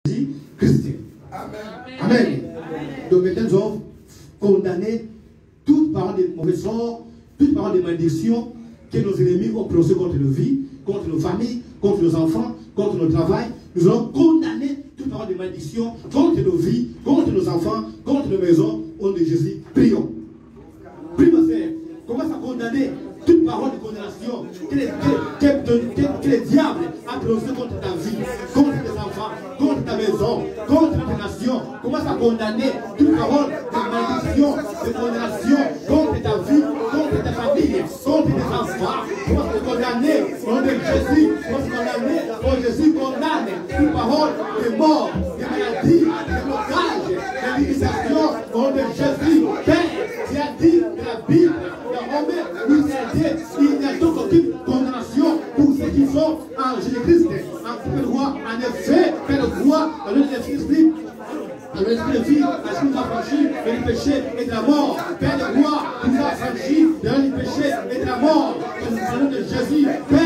Jésus-Christ. Amen. Amen. Donc maintenant, nous avons condamné toute parole de mauvais sort, toute parole de malédiction que nos ennemis ont prononcé contre nos vies, contre nos familles, contre nos enfants, contre nos travail. Nous allons condamner toute parole de malédiction contre nos vies, contre nos enfants, contre nos maisons. Au nom de Jésus, prions. Prie, ma sœur. Commence à condamner toute parole de condamnation que le diable a prononcé contre ta vie, contre tes enfants, contre ta maison, contre ta nation. Commence à condamner toute parole de malédiction, de condamnation contre ta vie, contre ta famille, contre tes enfants. Commence à condamner au nom de Jésus. Commence à condamner au Jésus condamne toute parole de mort, de maladie, de blocage, de limitation au nom de Jésus. Père, tu as dit de la Bible. Il n'y a donc aucune condamnation pour ceux qui sont en Jésus-Christ, en roi. En effet, Père de roi, dans le Jésus-Christ, dans l'esprit de vie, parce qu'il nous a franchi du péché et de la mort. Père de roi, il nous a franchi du péché et de la mort. Dans le nom de Jésus, Père,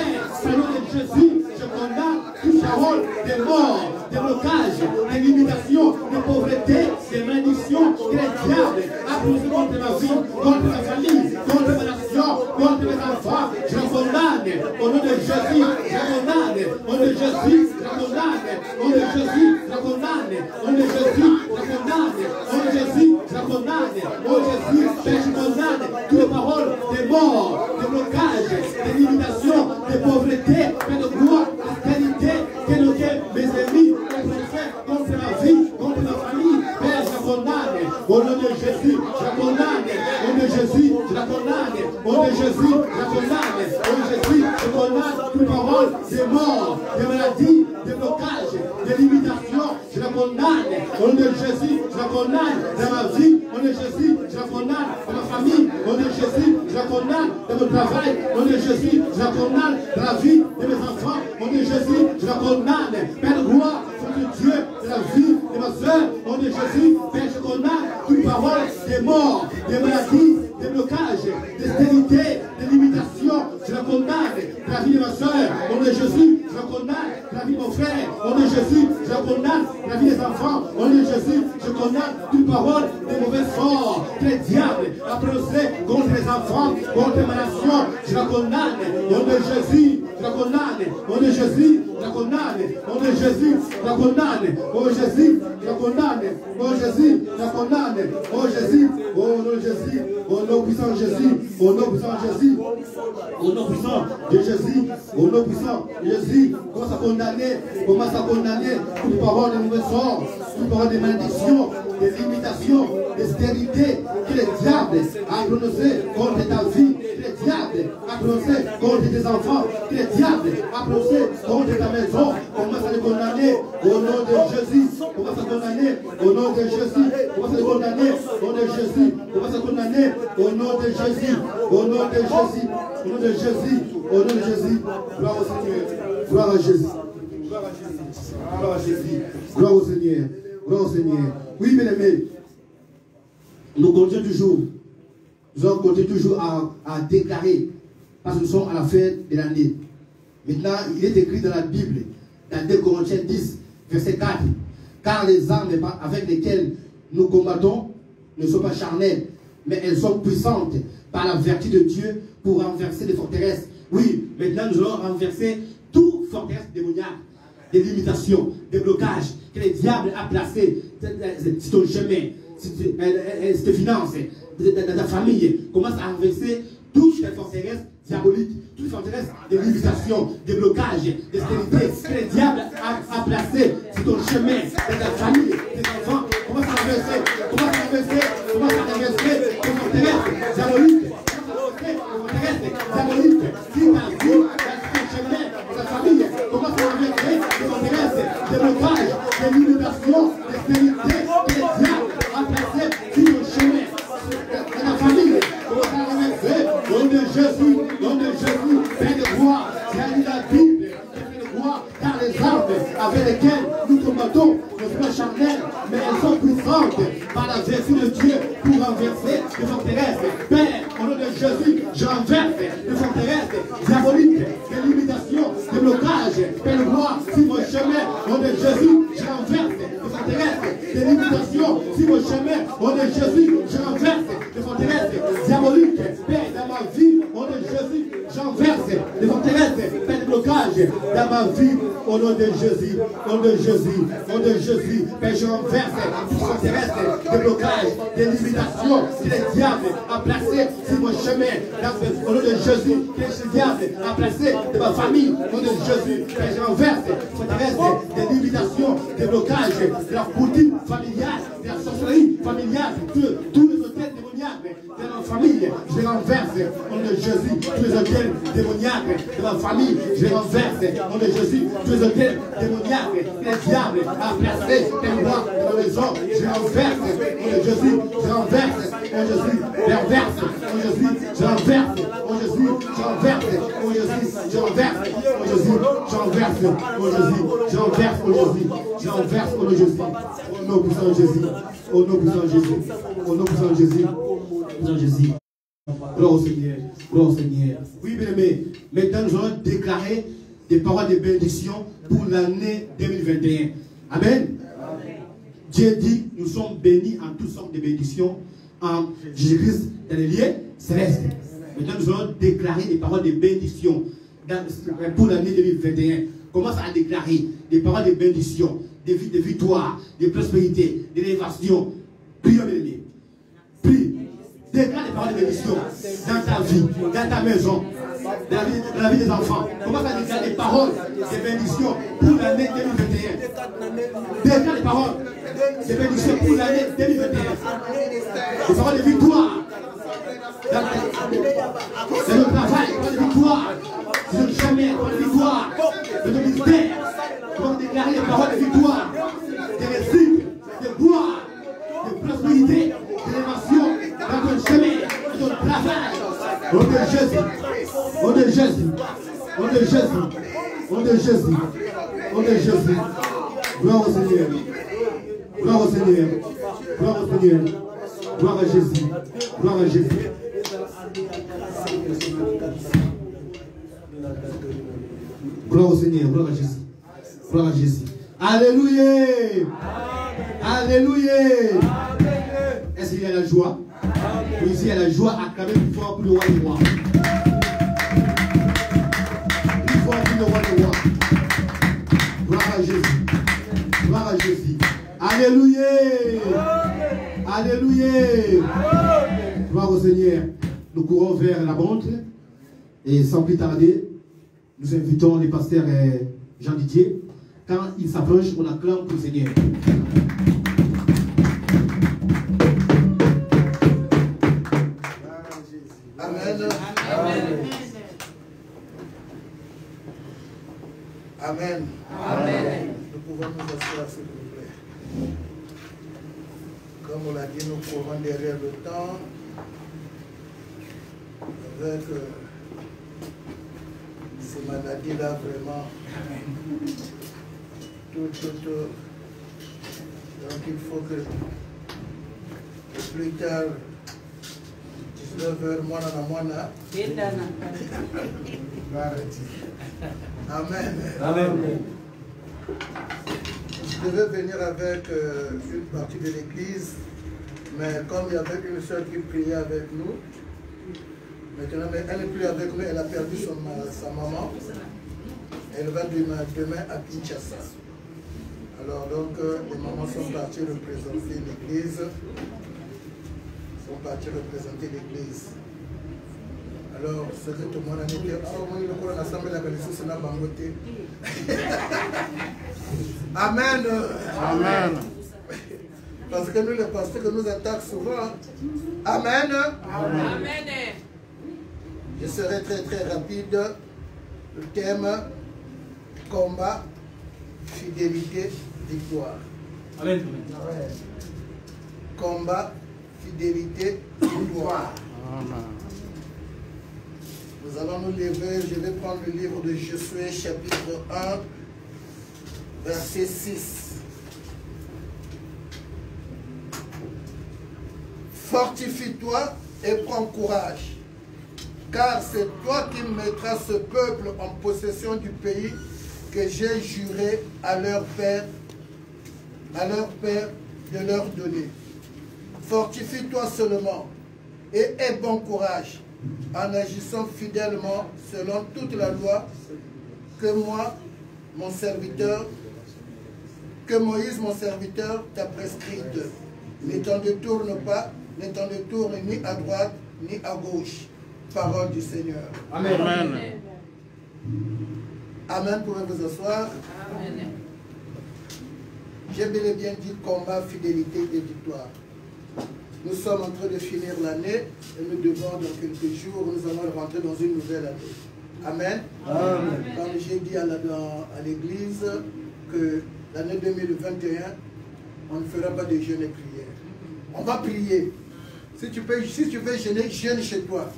dans le nom de Jésus, je condamne toute parole de mort, de blocage, de limitation, de pauvreté, de malédiction que le diable a prononcé contre ma vie, contre ma famille, contre ma nation, contre mes enfants. Je condamne au nom de Jésus, je condamne au nom de Jésus, je condamne au nom de Jésus, je condamne au nom de Jésus, je condamne au nom de Jésus, je condamne au nom de Jésus, je condamne toutes les paroles de mort, de blocage, de limitation, de pauvreté, de gloire, de qualité, que mes ennemis ont fait contre ma vie, contre ma famille. Père, je condamne au nom de Jésus, je condamne au nom de Jésus, je la condamne au nom de Jésus, je la condamne au nom de Jésus, je condamne toute parole de mort, de maladie, de blocage, de limitation. Je la condamne au nom de Jésus, je la condamne dans ma vie, au nom de Jésus, je la condamne dans ma famille, au nom de Jésus, je la condamne dans mon travail, au nom de Jésus, je la condamne dans la vie de mes enfants, au nom de Jésus, je la condamne, Père de gloire, de Dieu, de la vie de ma soeur, au nom de Jésus, Père, je condamne toute parole des morts, des maladies, des blocages, des stérités, des limitations, je la condamne de la vie de ma soeur, au nom de Jésus, je la condamne de la vie de mon frère, au nom de Jésus, je la condamne de la vie des enfants, au nom de Jésus, je condamne toute parole de mauvais sort que le diable a prononcé contre les enfants, contre ma nation, je la condamne, au nom de Jésus, je la condamne, au nom de Jésus, je la condamne, au nom de Jésus, je la condamne, au nom de Jésus, je la condamne, au nom de Jésus, je la condamne, au nom de Jésus, au nom de Jésus, au nom puissant de Jésus, au nom puissant de Jésus, au nom puissant de Jésus, au nom puissant de Jésus, commence à condamner toute parole de mauvais sort, toute parole de malédiction, des limitations, des stérités que le diable a prononcé contre ta vie, que le diable a prononcé contre tes enfants, que le diable a prononcé contre ta maison. Commence à les condamner au nom de Jésus. Commence à condamner au nom de Jésus. Commence à les condamner au nom de Jésus. Commence à condamner au nom de Jésus. Au nom de Jésus. Au nom de Jésus. Au nom de Jésus. Gloire au Seigneur. Gloire à Jésus. Gloire à Jésus. Gloire à Jésus. Gloire au Seigneur. Gloire au Seigneur. Oui, bien aimés. Nous continuons toujours. Nous allons continuer toujours à déclarer. Parce que nous sommes à la fin de l'année. Maintenant, il est écrit dans la Bible, dans 2 Corinthiens 10, verset 4. Car les armes avec lesquelles nous combattons ne sont pas charnelles, mais elles sont puissantes par la vertu de Dieu pour renverser les forteresses. Oui, maintenant nous allons renverser toute forteresse démoniaque, des limitations, des blocages que le diable a placés sur ton chemin, sur tes finances, dans ta famille. Commence à renverser toutes les forteresses diaboliques, toutes les forteresses de limitation, de blocage, de stérilité que le diable a placé sur ton chemin, dans ta famille, tes enfants. Commence à renverser, commence à renverser, commence à renverser les forteresses diaboliques, les forteresses diaboliques qui ta vie, dans ton chemin, dans ta famille. Commence à renverser les forteresses de blocage, de limitation, de stérilité que le diable a placé sur ton chemin, dans ta famille. Commence à renverser au nom de Jésus, au nom de Jésus, Père de gloire, tu as dit la Bible, Père de gloire, car les armes avec lesquelles nous combattons ne sont pas charnelles, mais elles sont puissantes par la vertu de Dieu pour renverser les forteresses. Père, au nom de Jésus, je renverse les forteresses diaboliques, des limitations, des blocages. Père de gloire, sur mon chemin, au nom de Jésus, je renverse des limitations sur mon chemin. Au nom de Jésus, je renverse les forteresses diaboliques. Père, dans ma vie, au nom de Jésus, j'enverse les forteresses, Père, des blocages dans ma vie. Au nom de Jésus, au nom de Jésus, au nom de Jésus, Père, je renverse les forteresses, des blocages, des limitations que le diable a placées sur mon chemin. Au nom de Jésus, que le diable a placé de ma famille. Au nom de Jésus, Père, je renverse les forteresses, des limitations, des blocages, de la routine familiale, de la sorcellerie familiale, tous les hôtels démoniaques de ma famille, je les renverse au nom de Jésus, tous les hôtels démoniaques de ma famille, je les renverse au nom de Jésus, tous les hôtels démoniaques que le diable a placés des rois de ma maison, je les renverse au nom de Jésus, je renverse au nom de Jésus, je renverse au nom de Jésus, je renverse au nom de Jésus, je renverse au nom de Jésus, je renverse au nom de Jésus, je renverse au nom de Jésus, je renverse au nom de Jésus, je renverse au nom de Jésus, au nom puissant de Jésus, au nom puissant de Jésus, au nom puissant de Jésus, au nom de Jésus. Gloire au Seigneur, gloire au Seigneur. Oui, bien aimé, maintenant nous allons déclarer des paroles de bénédiction pour l'année 2021. Amen. Dieu dit, nous sommes bénis en toutes sortes de bénédictions en Jésus-Christ dans les lieux célestes. Maintenant nous allons déclarer des paroles de bénédiction pour l'année 2021. Commence à déclarer des paroles de bénédiction, des victoires, de prospérité, d'élévation. Prie, bien-aimé. Prie. Déclare des paroles de bénédiction dans ta vie, dans ta maison, dans la vie des enfants. Commence à déclarer des paroles de bénédiction pour l'année 2021. Déclare des paroles de bénédiction pour l'année 2021. Des paroles de victoire. Dans le travail, des paroles de victoire. Dans le chemin, des paroles de victoire. Dans le ministère, nous allons déclarer des paroles de victoire, de réussite, de gloire, de prospérité, d'élévation. Dans ton chemin, dans ton travail, au nom de Jésus, au nom de Jésus, au nom de Jésus, au nom de Jésus, au nom de Jésus. Gloire au Seigneur, gloire au Seigneur, gloire au Seigneur, gloire à Jésus, gloire à Jésus. Gloire au Seigneur, gloire à Jésus, gloire à Jésus. Alléluia, alléluia. Est-ce qu'il y a la joie? Oui, ici, il y a la joie à acclamer plus fort pour le roi des rois. Plus fort pour le roi des rois. Gloire à Jésus. Gloire à Jésus. Alléluia. Alléluia. Gloire au Seigneur. Nous courons vers la montre. Et sans plus tarder, nous invitons les pasteurs Jean Didier. Quand il s'approche, on acclame pour le Seigneur. Amen. Amen. Amen. Amen. Nous pouvons nous asseoir, s'il vous plaît. Comme on l'a dit, nous courons derrière le temps avec ces maladies-là, vraiment. Tout. Donc il faut que plus tard, 19h, moana. Amen. Amen. Je devais venir avec une partie de l'église, mais comme il y avait une soeur qui priait avec nous, maintenant elle n'est plus avec nous, elle a perdu sa maman. Elle va demain à Kinshasa. Alors donc les mamans sont parties représenter l'église. Sont partis représenter l'église. Alors, ce que tout le monde a dit, oh, l'assemblée de la connaissance, c'est la bangoté. Amen. Amen. Parce que nous, les pasteurs, que nous attaquent souvent. Amen. Amen. Je serai très rapide. Le thème, combat, fidélité, victoire. Amen. Combat, fidélité, victoire. Nous allons nous lever. Je vais prendre le livre de Josué, chapitre 1, verset 6. Fortifie-toi et prends courage, car c'est toi qui mettras ce peuple en possession du pays que j'ai juré à leur père de leur donner. Fortifie-toi seulement et aie bon courage en agissant fidèlement selon toute la loi que moi, mon serviteur, que Moïse, mon serviteur, t'a prescrite. Ne t'en détourne pas, ne t'en détourne ni à droite ni à gauche. Parole du Seigneur. Amen. Amen. Amen. Pouvez vous asseoir. Amen. J'ai bel et bien dit combat, fidélité et victoire. Nous sommes en train de finir l'année et nous devons dans quelques jours, nous allons rentrer dans une nouvelle année. Amen. Amen. Comme j'ai dit à l'église que l'année 2021, on ne fera pas de jeûne et prière. On va prier. Si tu veux jeûner, jeûne chez toi.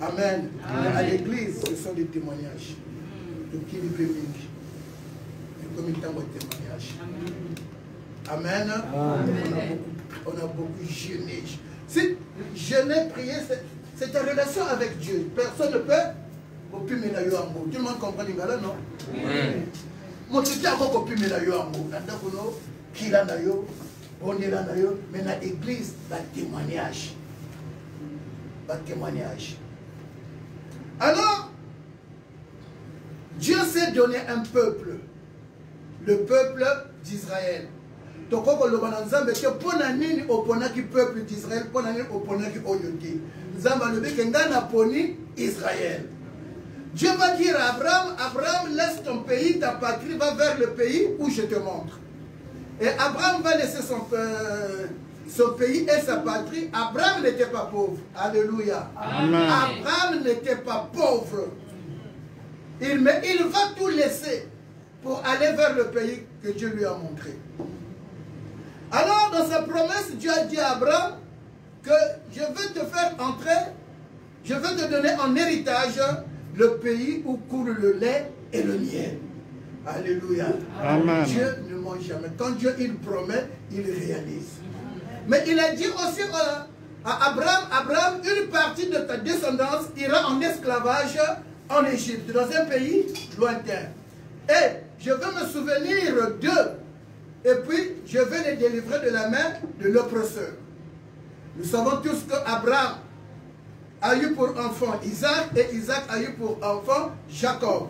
Amen. Amen. À l'église, ce sont des témoignages. De qui il peut et comme il t'envoie des témoignages. Amen. Amen. On a beaucoup jeûné. Si jeûner, prier, c'est ta relation avec Dieu. Personne ne peut. Tout le monde comprend l'ingala, non? Mon Dieu, tu as beaucoup de mais dans l'église, il y a témoignage. Témoignage. Alors, Dieu s'est donné un peuple, le peuple d'Israël. Donc, on va dire que pour le peuple d'Israël, pour Israël. Dieu va dire à Abraham, Abraham, laisse ton pays, ta patrie, va vers le pays où je te montre. Et Abraham va laisser son pays et sa patrie. Abraham n'était pas pauvre. Alléluia. Amen. Abraham n'était pas pauvre. Mais il va tout laisser pour aller vers le pays que Dieu lui a montré. Alors, dans sa promesse, Dieu a dit à Abraham que je vais te faire entrer, je vais te donner en héritage le pays où coule le lait et le miel. Alléluia. Amen. Dieu ne ment jamais. Quand Dieu il promet, il réalise. Mais il a dit aussi à Abraham, Abraham, une partie de ta descendance ira en esclavage en Égypte, dans un pays lointain. Et je vais me souvenir d'eux. Et puis, je vais les délivrer de la main de l'oppresseur. Nous savons tous qu'Abraham a eu pour enfant Isaac et Isaac a eu pour enfant Jacob.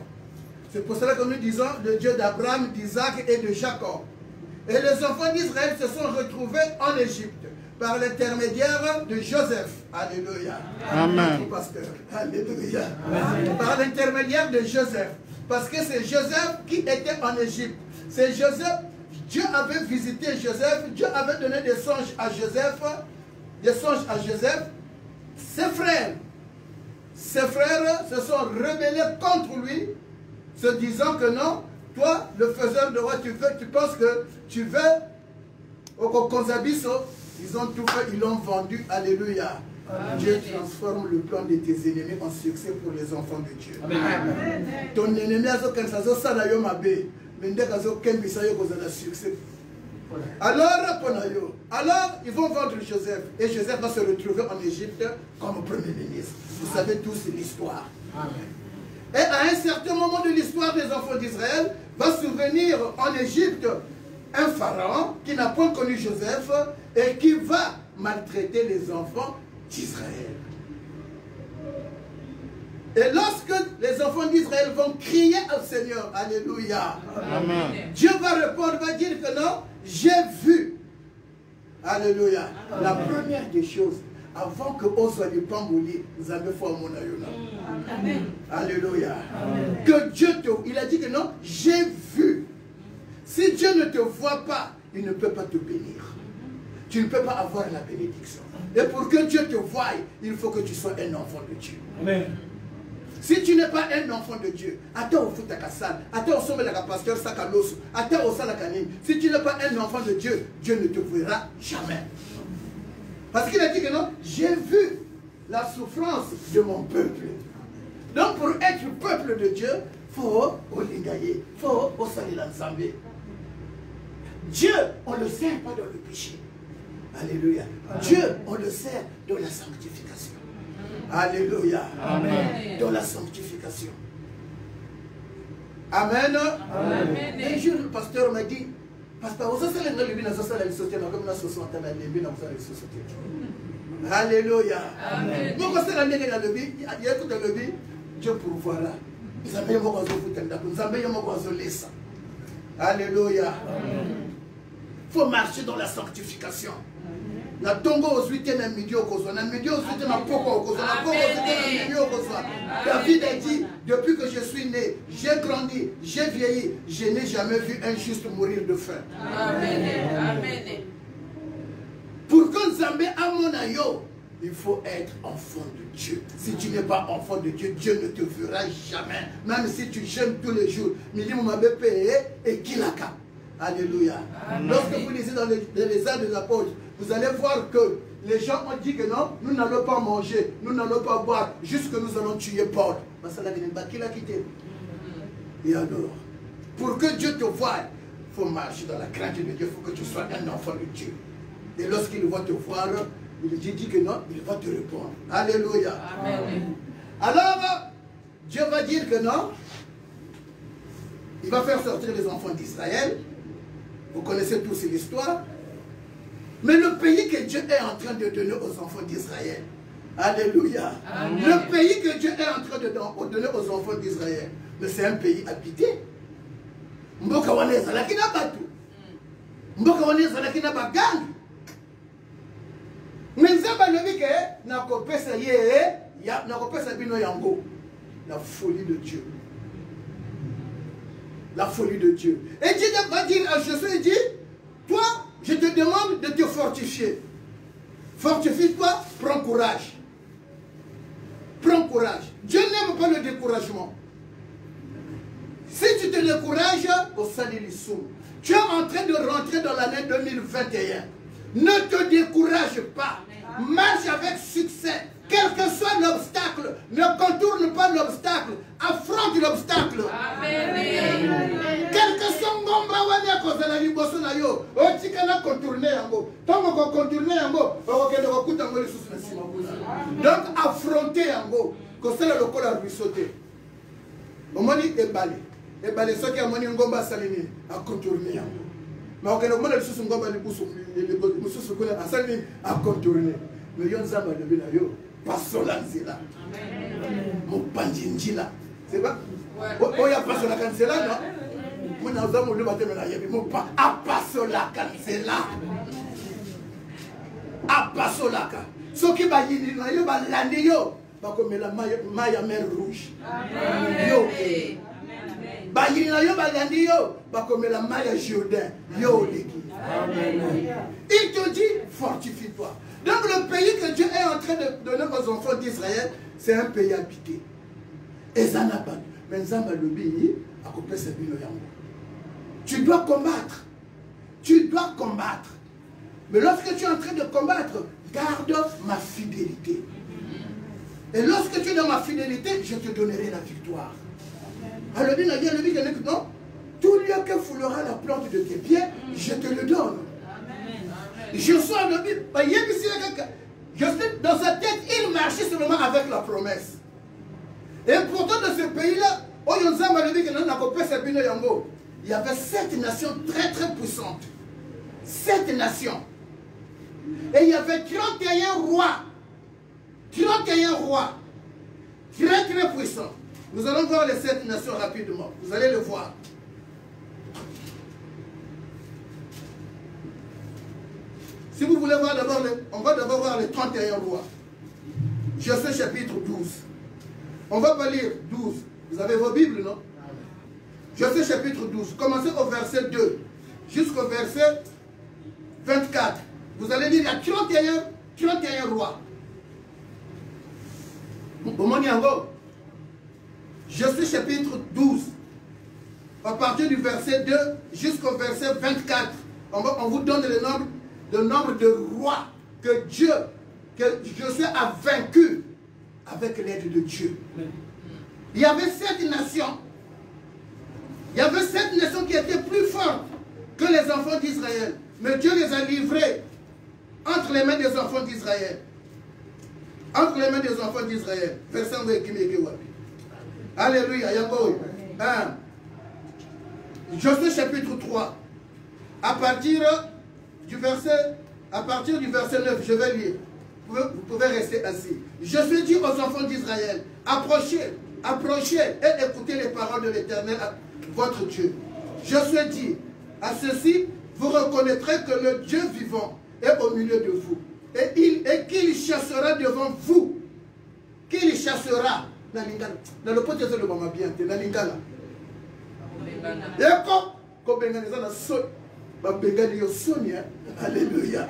C'est pour cela que nous disons le Dieu d'Abraham, d'Isaac et de Jacob. Et les enfants d'Israël se sont retrouvés en Égypte par l'intermédiaire de Joseph. Alléluia. Amen. Pasteur. Alléluia. Amen. Par l'intermédiaire de Joseph. Parce que c'est Joseph qui était en Égypte. C'est Joseph. Dieu avait visité Joseph. Dieu avait donné des songes à Joseph. Des songes à Joseph. Ses frères se sont rebellés contre lui, se disant que non, toi, le faiseur de roi, tu penses que tu veux au Konzabiso, ils ont tout fait, ils l'ont vendu. Alléluia. Amen. Dieu transforme le plan de tes ennemis en succès pour les enfants de Dieu. Amen. Amen. Ton ennemi a succès. Alors, ils vont vendre Joseph. Et Joseph va se retrouver en Égypte comme premier ministre. Vous savez tous l'histoire. Et à un certain moment de l'histoire des enfants d'Israël, va survenir en Égypte un pharaon qui n'a pas connu Joseph et qui va maltraiter les enfants d'Israël. Et lorsque les enfants d'Israël vont crier au Seigneur, alléluia, Amen. Dieu va répondre, va dire que non, j'ai vu. Alléluia. Amen. La première des choses, avant que Oswald Pambouli, nous avons fait mon ayona. Amen. Alléluia. Amen. Que Dieu te... Il a dit que non, j'ai vu. Si Dieu ne te voit pas, il ne peut pas te bénir. Tu ne peux pas avoir la bénédiction. Et pour que Dieu te voie, il faut que tu sois un enfant de Dieu. Amen. Si tu n'es pas un enfant de Dieu, si tu n'es pas un enfant de Dieu, Dieu ne te verra jamais. Parce qu'il a dit que non, j'ai vu la souffrance de mon peuple. Donc pour être peuple de Dieu, il faut l'ingayer, il faut salir l'ensemble. Dieu, on le sert pas dans le péché. Alléluia. Dieu, on le sert dans la sanctification. Alléluia. Amen. Dans la sanctification. Amen. Amen. Un jour, le pasteur m'a dit, Parce que vous savez, les lébis, nous sommes les sociétés, nous sommes les lébis, nous sommes les sociétés. Alléluia. Vous savez, les lébis, il y a tout le lébis, Dieu pourvoit là. Nous avons eu mon Alléluia. Il faut marcher dans la sanctification. Na tongo aux 8e midi au Kosovo, na midi aux 8e à Poko au Kosovo, na Poko aux 8e midi au Kosovo. David a dit, depuis que je suis né, j'ai grandi, j'ai vieilli, je n'ai jamais vu un juste mourir de faim. Amen. Amen. Pour que Nzambé amonayo, il faut être enfant de Dieu. Si tu n'es pas enfant de Dieu, Dieu ne te verra jamais. Même si tu jeûnes tous les jours. Midi Moumabé payé et Kilaka. Alléluia. Amen. Lorsque vous lisez dans les Actes des Apôtres, vous allez voir que les gens ont dit que non, nous n'allons pas manger, nous n'allons pas boire, juste que nous allons tuer Paul. Et alors, pour que Dieu te voie, il faut marcher dans la crainte de Dieu, il faut que tu sois un enfant de Dieu. Et lorsqu'il va te voir, il dit que non, il va te répondre. Alléluia. Amen. Alors, Dieu va dire que non, il va faire sortir les enfants d'Israël. Vous connaissez tous l'histoire. Mais le pays que Dieu est en train de donner aux enfants d'Israël, alléluia, amen. Le pays que Dieu est en train de donner aux enfants d'Israël, mais c'est un pays habité. Mboka wane zalaki na batu. Mboka wane zalaki na bagangi. Mais nzamba lobi ke na kopesa ye, na kopesa bino yango. La folie de Dieu. La folie de Dieu. Et Dieu va dire à Josué, il dit, toi, je te demande de te fortifier. Fortifie-toi, prends courage. Prends courage. Dieu n'aime pas le découragement. Si tu te décourages, au Salilisoum, tu es en train de rentrer dans l'année 2021. Ne te décourage pas. Marche avec succès. Quel que soit l'obstacle, ne contourne pas l'obstacle. Affronte l'obstacle. Quel que soit l'ombre, donc affronter yango. Comme ça le col a ruisseauté. Au moins il est balé. Et balé ce qui a moni ngomba salini à contourner yango. Mais au Canada le sous ngomba le pousse le sous ko a salini à contourner. Mais yon zamba le bina yo. Pasolanzela. Mopanjinjila. C'est pas? Oh, ya pasola cancela, non? Mon avons le matin, mon pas à pasola cancela. À pasolaka. Ce qui va y aller, va l'année, va comme la maille mer rouge. Yo. Va y aller, va l'année, va comme la maille Jourdain. Yo, il te dit, fortifie-toi. Donc le pays que Dieu est en train de donner aux enfants d'Israël, c'est un pays habité. Et ça n'a pas. Mais Nzamba Lobi, à couper ses bino yango. Tu dois combattre. Tu dois combattre. Mais lorsque tu es en train de combattre, garde ma fidélité. Et lorsque tu es dans ma fidélité, je te donnerai la victoire. Alors non, tout lieu que foulera la plante de tes pieds, je te le donne. Je suis dans sa tête, il marchait seulement avec la promesse. Et pourtant, dans ce pays-là, il y avait 7 nations très très puissantes. 7 nations. Et il y avait 31 rois. 31 rois. Très très puissants. Nous allons voir les 7 nations rapidement. Vous allez le voir. Si vous voulez voir d'abord, on va d'abord voir les 31 rois. Josué chapitre 12. On va pas lire 12. Vous avez vos Bibles, non? Josué chapitre 12. Commencez au verset 2 jusqu'au verset 24. Vous allez lire, il y a 31 rois. Josué chapitre 12. À partir du verset 2 jusqu'au verset 24. On vous donne le nombre de rois que Josué a vaincu avec l'aide de Dieu. Il y avait 7 nations. Il y avait 7 nations qui étaient plus fortes que les enfants d'Israël. Mais Dieu les a livrés entre les mains des enfants d'Israël. Entre les mains des enfants d'Israël. Verset 1. Alléluia. Josué chapitre 3. à partir du verset 9, je vais lire. Vous pouvez rester assis. Je suis dit aux enfants d'Israël, approchez et écoutez les paroles de l'Éternel, votre Dieu. Je suis dit, à ceci, vous reconnaîtrez que le Dieu vivant est au milieu de vous. Et qu'il chassera devant vous. Qu'il chassera. Dans le pote de maman bien, dans l'ingala. Et comme benganiza na so, ba bengani yo sonia. Alléluia.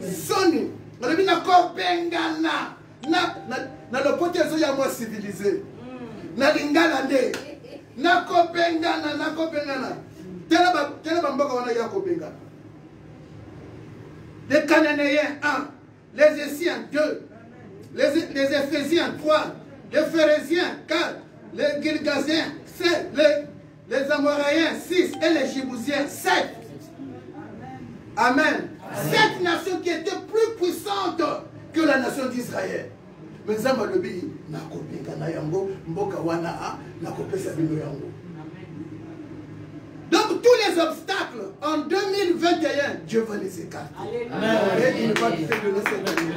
Soni. Na lebi na ko bengana. Na le pote zo ya moi civilisé. Na lingala nde. Na ko bengana. Tela ba mboka wana ya ko bengana. Les Cananéens 1, les Essiens 2, les Éphésiens 3, les Phérésiens 4, les Girgasiens 7, les Amoréens 6 et les Jébousiens 7. Amen. 7 nations qui étaient plus puissantes que la nation d'Israël. Mais ça m'a dit, donc tous les obstacles en 2021, Dieu va les écarter. Et il va te donner cette année.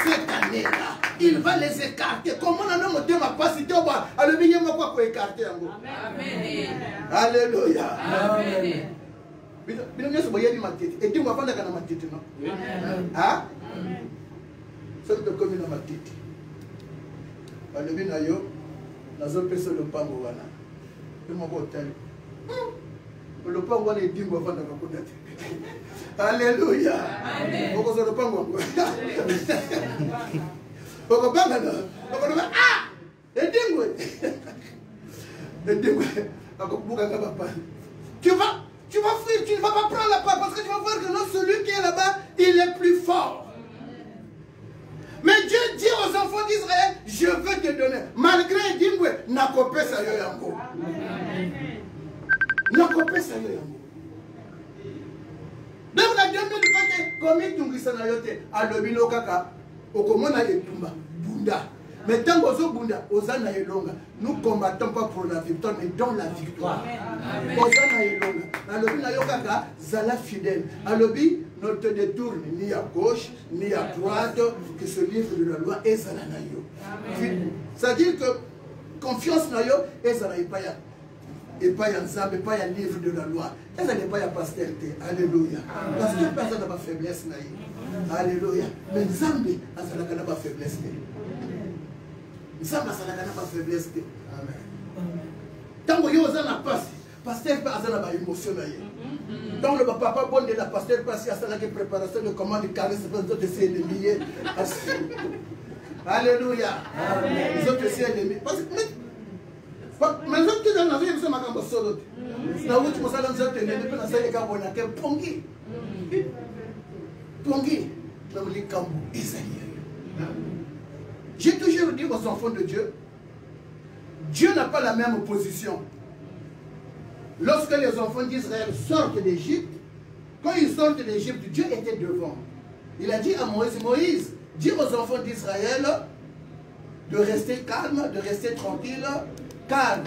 Cette année-là, il va les écarter. Comment on a monté ma capacité au bas? Alors, il y a quoi écarter en gros. Alléluia. Amen. Et tu m'as pas dans ma tête, non? Ah? C'est le commune dans ma tête. Alléluia. Nous avons fait le pango. Le pango est dingo avant de la connaître. Alléluia. Pourquoi ça le pango? Pourquoi pas? Ah! Et dingo. Et dingo. Tu vas fuir, tu ne vas pas prendre la part parce que tu vas voir que non, celui qui est là-bas, il est plus fort. Mais Dieu dit aux enfants d'Israël, je veux te donner. Malgré Dingwe, n'akopé sa yoyango. N'akopé sa yoyango. Donc la 2020, comme il tungi na yote, alobino kaka, okomona etumba, bunda. Mais tant que vous bunda, osana elonga, nous combattons pas pour la victoire, mais dans la victoire. Osana elonga, alobina yokaka, zala fidèle. Alobi, ne te détourne ni à gauche, ni à droite, que ce livre de la loi est Zalanayo. C'est-à-dire que confiance na yo est Zalanayo. Et pas un zab, et pas un livre de la loi. Et ça n'est pas un postérité. Alléluia. Parce que personne n'a pas faiblesse. Alléluia. Mais Zambé, ça n'a pas faiblesse. Zambé, ça n'a pas faiblesse. Amen. Tant que vous avez passé, pasteur pas à la émotion. Donc le papa bon de la pasteur passe à la préparation de commande de carré, c'est pas de ses ennemis. Alléluia. Les autres c'est ennemis. Parce que mais les autres dans la vie c'est ma cambo solo. Na wuti mosala nzote ne pe na sa ka bona ke pongi. Pongi na mli kambo Isaïe. J'ai toujours dit aux enfants de Dieu, Dieu n'a pas la même position. Lorsque les enfants d'Israël sortent d'Égypte, quand ils sortent d'Égypte, Dieu était devant. Il a dit à Moïse, Moïse, dis aux enfants d'Israël de rester calme, de rester tranquille, car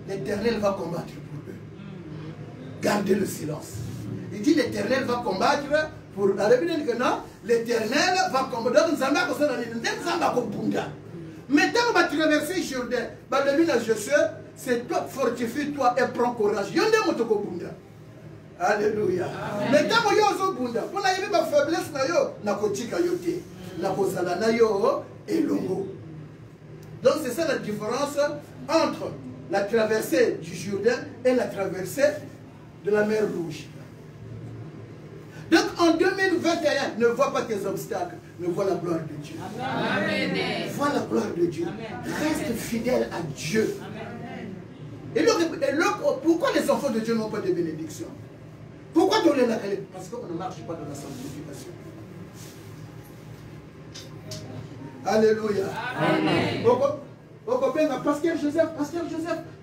l'Éternel va combattre pour eux. Gardez le silence. Il dit l'Éternel va combattre pour eux. L'Éternel va combattre. Mais quand on va traverser Jourdain, c'est toi, fortifie-toi et prends courage. Alléluia. Mais quand on a bunda, on a eu ma faiblesse, donc c'est ça la différence entre la traversée du Jourdain et la traversée de la mer Rouge. Donc en 2021, ne vois pas tes obstacles, mais vois la gloire de Dieu. Amen. Vois la gloire de Dieu. Amen. Reste fidèle à Dieu. Amen. Et pourquoi les enfants de Dieu n'ont pas de bénédiction? Pourquoi donner la clé? Parce qu'on ne marche pas dans la sanctification. Alléluia. Amen. Pasteur Joseph,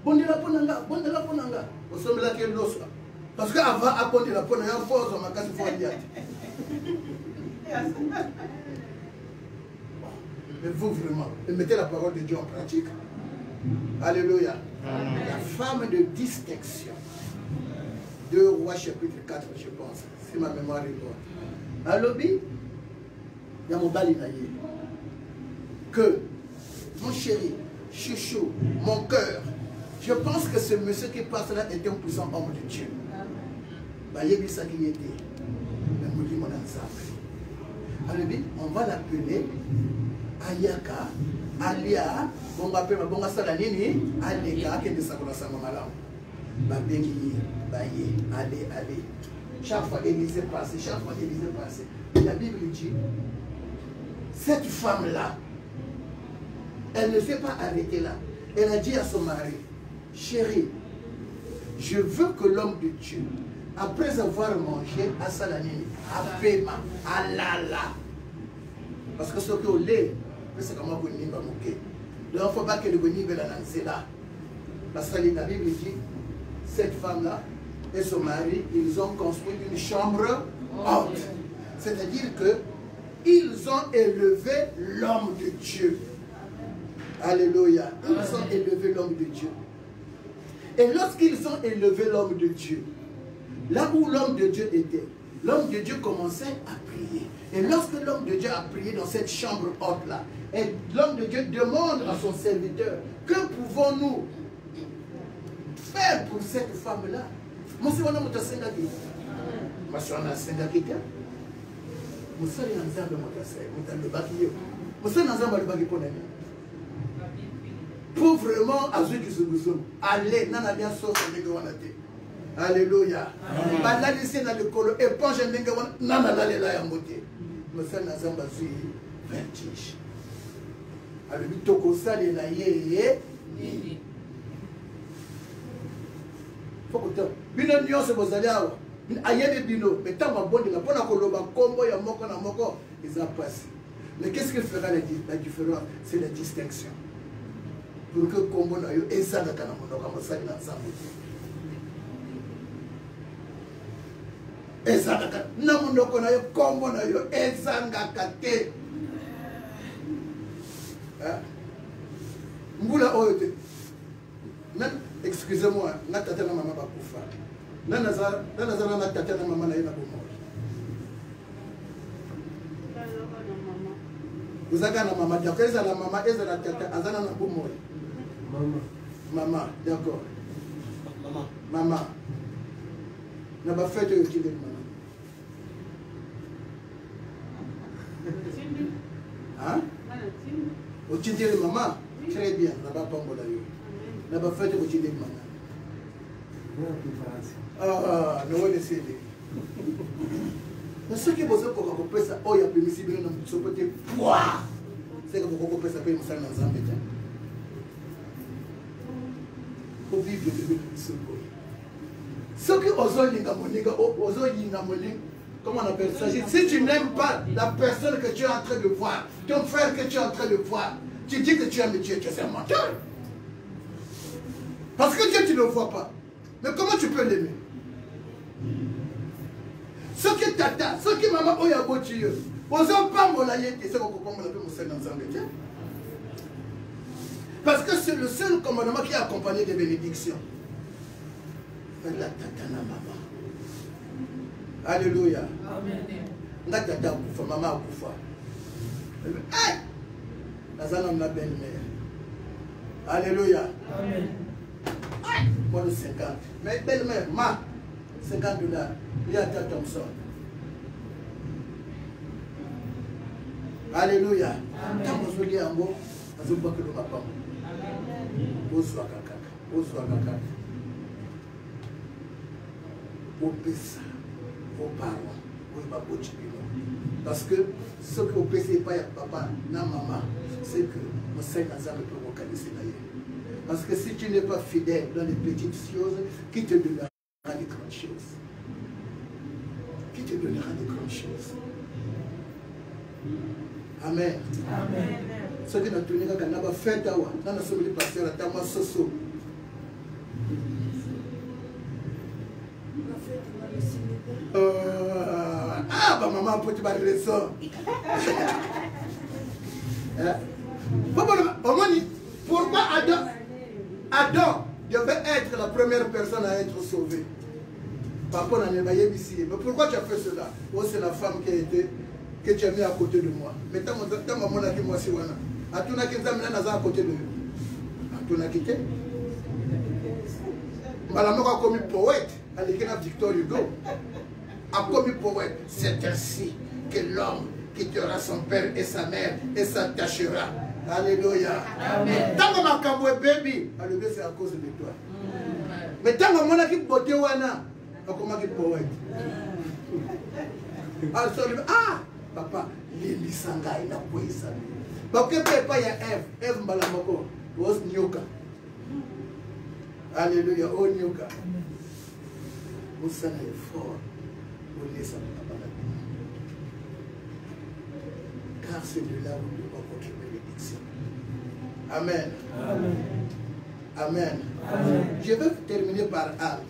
bondela ponanga. Au sommet là quel l'os. Parce qu'avant apporter la ponanga, il faut ma casse faut dire. Mais vous vraiment, mettez la parole de Dieu en pratique. Alléluia. La femme de distinction. 2 Rois chapitre 4, je pense, si ma mémoire est bonne. À l'obé, il y a mon balinaïe. Que, mon chéri, chouchou, mon cœur, je pense que ce monsieur qui passe là était un puissant homme de Dieu. Il ça qui était. Alors, on va l'appeler Ayaka, Alia, on va appeler Bonga Salanini, Alega, qui est de Sakura Samamalam. Allez. Chaque fois Élisée passe, la Bible dit, cette femme-là, elle ne s'est pas arrêtée là. Elle a dit à son mari, chérie, je veux que l'homme de Dieu, après avoir mangé à Salanini, à Pema, à Lala, parce que ce que vous l'avez, c'est comment vous n'y va moquer. Donc il ne faut pas que le Boni va l'annoncer là. Parce que la Bible dit, cette femme-là et son mari, ils ont construit une chambre haute. C'est-à-dire qu'ils ont élevé l'homme de Dieu. Alléluia. Ils ont élevé l'homme de Dieu. Et lorsqu'ils ont élevé l'homme de Dieu, là où l'homme de Dieu était, l'homme de Dieu commençait à prier. Et lorsque l'homme de Dieu a prié dans cette chambre haute-là, et l'homme de Dieu demande à son serviteur, que pouvons-nous faire pour cette femme-là? Monsieur, on a monté à Sengaki. Monsieur, on a Sengaki. Monsieur, on a Nzambe monté Monsieur, on a Nzambe le pour vraiment azuki kizunguzungu. Allez, nana bien sauce ndenge wana te. Alléluia. Bala lycée na le colo éponge ndenge wana nana la lela ya moté. Monsieur na Nzambe zui vertige. Alors bitoko salela ye nini. Fokoto. Bino nyonso bozali awa. Ayede bino, mais tant ma bonne la pona koloba kombo ya moko na moko, ils ont passé. Mais qu'est-ce qui fera la différence? C'est la distinction. Pour que kombo na yo ezanga kana monoko mosali na Nzambe. Ezanga kana na monoko na yo kombo na yo ezanga kate. Mbula oyote. Excusez-moi, na tata na maman bakufa. Nana za na tata na maman na yena bomo. Vous avez na maman, d'accord, eza la maman, eza la tata, azana na bomo. Maman, d'accord. Maman. Na ba fête yo tile maman. Hein? Au tile maman, très bien, na ba pambola yo. Na ba fête au tile maman. Ah, non, on essaie. Mais ce qui est besoin pour qu'on puisse ça, oh, il y a permissible dans ce côté, c'est que pour qu'on puisse appeler Moussa dans un métier. Pour vivre de ce côté. Ce qui comment on appelle ça? Si tu n'aimes pas la personne que tu es en train de voir, ton frère que tu es en train de voir, tu dis que tu aimes Dieu, tu es un menteur. Parce que Dieu, tu ne le vois pas. Mais comment tu peux l'aimer? Ce qui tata, ce qui maman oya botiyo, ozo pambo la yete, c'est qu'on comprend la paix dans un métier. Parce que c'est le seul commandement qui est accompagné de bénédictions. Fais la tata na maman. Alléluia. Amen. Nga tata akufa, maman akufa. Hey! Nazana ma belle-mère. Alléluia. Amen. Moi de 50. Mais belle-mère, ma, $50. Il y a ta Thompson. Alléluia. Quand vous voulez un mot, vous voulez que le mapam. Oswa kakaka. Opesa. Vos parents. Parce que ce que vous ne pas papa, na maman, c'est que vous savez que peut localiser d'ailleurs. Parce que si tu n'es pas fidèle dans les petites choses, qui te donnera des grandes choses? Qui te donnera des grandes choses? Amen. Amen. Ce qui nous tourné quand on a fait tawa, on a sauvé le pasteur à Tama Soso. Ah, bah maman, pour te battre les sons. Pourquoi Adam devait être la première personne à être sauvée? Papa n'a pas ici. Mais pourquoi tu as fait cela? Oh, c'est la femme que tu as mis à côté de moi. Mais ta maman a dit moi c'est wana. A tu n'as qu'un à côté de lui. A tu n'as quitté. Madame a commis poète. Elle est Victor Hugo. A commis poète. C'est ainsi que l'homme quittera son père et sa mère et s'attachera. Alléluia. Amen. Tant que ma caboué baby, alléluia, c'est à cause de toi. Mais tant que mon équipe beauté wana, comment qu'il poète. Ah, papa, Lili Sanga il a quoi ça? Parce que papa il y a Eve Mbalamoko, was Nyoka. Alléluia, oh Nyoka. Vous savez fort, vous laissez papa. Car c'est de là où nous devons votre bénédiction. Amen. Amen. Amen. Amen. Je vais terminer par Anne.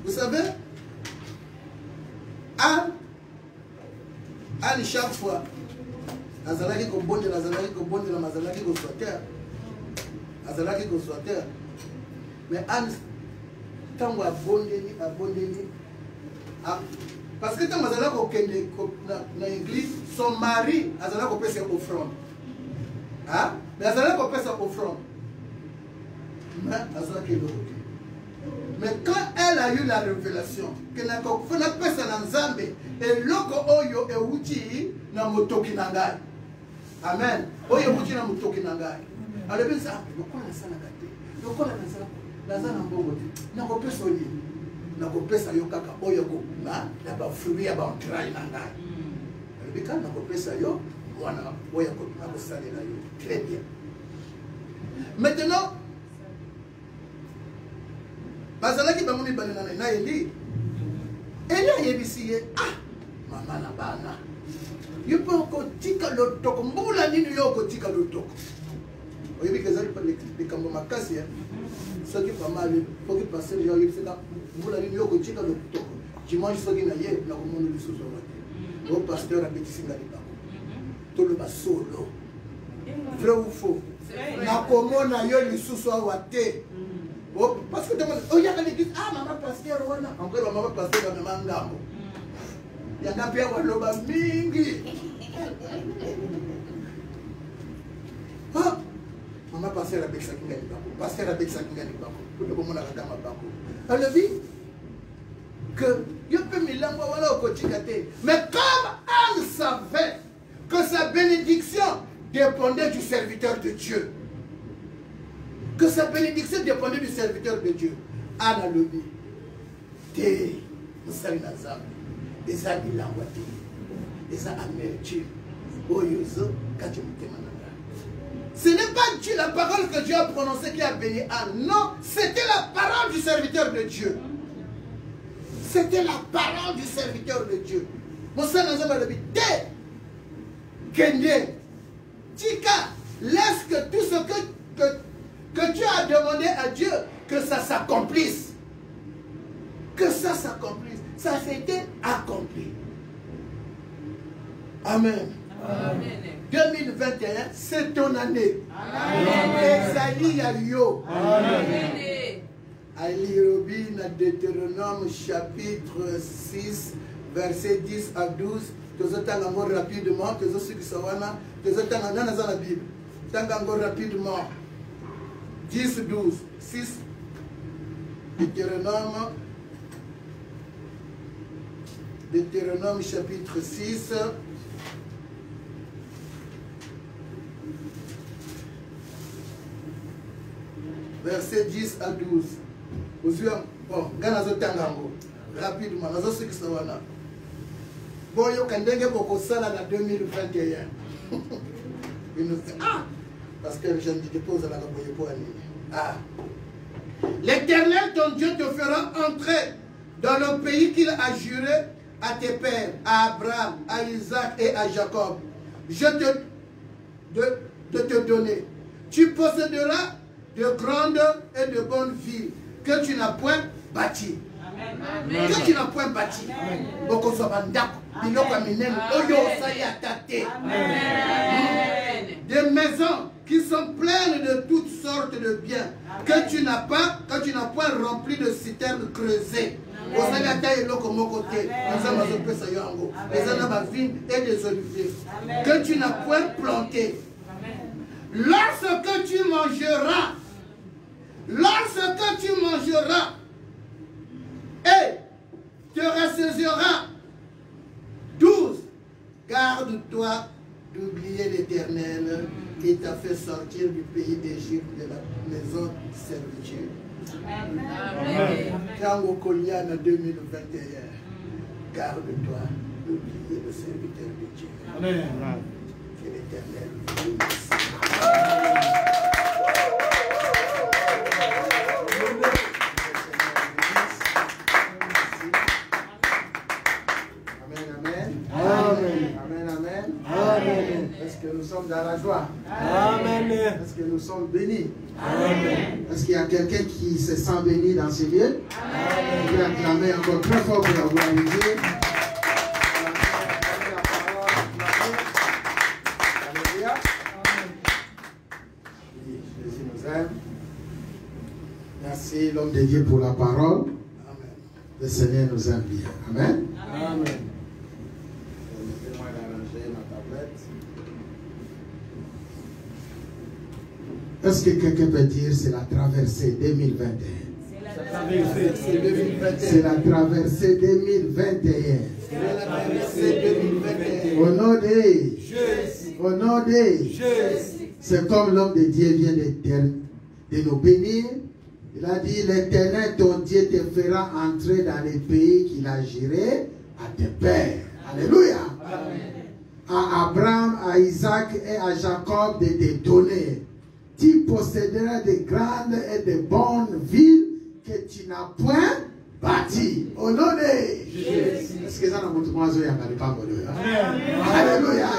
Vous savez, Anne, chaque fois, Azalaki ko bonde, Azalaki ko bonde, Azalaki ko soiter. Azalaki ko soiter. Mais Anne, tant qu'on a bonde, parce que quand Azalaki ko kende dans l'église, son mari, Azalaki ko paie ses offrandes. Hein? Mais Azalaki ko paie ses offrandes. Mais quand elle a eu la révélation que n'a pas ça dans Zambé et loko oyo e uchi na motoki nangai. Amen. Oyo uchi na motoki nangai. Alors bien ça, pourquoi na sana kate? Pourquoi na sana mbongo ti? Na ko pesa oli. Na ko pesa yo kaka oyo ko na ba fruit ya ba entrai nangai. Alors bien na ko pesa yo wana oyo ko na ko salela yo. Très bien. Maintenant bazalaki bamoni balena na Eli. Eli ayebisi ye, ah, mama na bana. Yo pe kotika lotoko, mbula nini yo kotika lotoko. Oyebi kezali pa likambo makasi ya. Soki mama le, foki passer yo yebisi ka mbula nini yo kotika lotoko. Dimanche soki na ye na komono lisusu wate. O pasteur abetisi nga libako. Tolo ba solo. Vrai ou faux? Na komona yo lisusu wate. Parce que oh, il y a des gens, ah, maman pasteur, encore maman pasteur, maman ngambo. Il y a des gens qui ont mingi. Ah, maman pasteur a béni ça qui gagne pas. Pasteur a béni ça qui gagne pas. Pour le moment, on a la dame à Bako. Elle dit que il peut me l'envoyer voilà au quotidien. Mais comme Anne savait que sa bénédiction dépendait du serviteur de Dieu, que sa bénédiction dépendait du serviteur de Dieu. Anne a levé. Té, Moussali Nazam, les a Milangwati, les a Amerti, Oyozo, Kachemutemananga. Ce n'est pas Dieu, la parole que Dieu a prononcée qui a béni Anne. Non, c'était la parole du serviteur de Dieu. C'était la parole du serviteur de Dieu. Moussali Nazam a levé. Té, Kende, Tika, laisse que tout ce que Dieu a demandé à Dieu, que ça s'accomplisse. Que ça s'accomplisse. Ça s'était accompli. Amen. Amen. 2021, c'est ton année. Esaïe Yayo. Amen. Ali dans Deutéronome chapitre 6, verset 10 à 12. Tous encore rapidement. Tous ceux qui sont là, tous dans la Bible. Encore rapidement. 10, 12, 6, Deutéronome chapitre 6, verset 10 à 12. Bon, rapidement, bon, yo kandenge boko sala na 2021. Il nous fait, ah, parce que je me dépose à la Gaboye. Ah. L'Éternel, ton Dieu, te fera entrer dans le pays qu'il a juré à tes pères, à Abraham, à Isaac et à Jacob. Je te donner. Tu posséderas de grandes et de bonnes villes que tu n'as point bâties. Amen. Que tu n'as point bâties. Des maisons qui sont pleines de toutes sortes de biens, que tu n'as point rempli de citernes creusées. Vous savez, à taille comme mon côté, nous avons des vignes et des oliviers, que tu n'as point planté. Lorsque tu mangeras, et te rassasieras, 12, garde-toi d'oublier l'Éternel qui t'a fait sortir du pays d'Égypte, de la maison de servitude. Quand au Colian en 2021, garde-toi d'oublier le serviteur de Dieu. Amen. Que l'Éternel vous bénisse. Amen. Est-ce que nous sommes dans la joie? Amen. Est-ce que nous sommes bénis? Amen. Est-ce qu'il y a quelqu'un qui se sent béni dans ce lieu? Amen. Je vais acclamer encore très fort pour la gloire de Dieu. Alléluia. Oui, Jésus nous aime. Merci l'homme de Dieu pour la parole. Amen. Le Seigneur nous aime bien. Amen. Amen. Permettez-moi d'arranger ma tablette. Est-ce que quelqu'un peut dire c'est la traversée 2021? C'est la traversée 2021. C'est la traversée 2021. Au nom de Jésus. Au nom de Jésus. C'est comme l'homme de Dieu vient de nous bénir. Il a dit, l'Éternel, ton Dieu, te fera entrer dans les pays qu'il a juré à tes pères. Alléluia. Amen. À Abraham, à Isaac et à Jacob de te donner. Tu posséderas de grandes et de bonnes villes que tu n'as point bâties. Au nom de Jésus. Est-ce que ça n'a pas été Alléluia.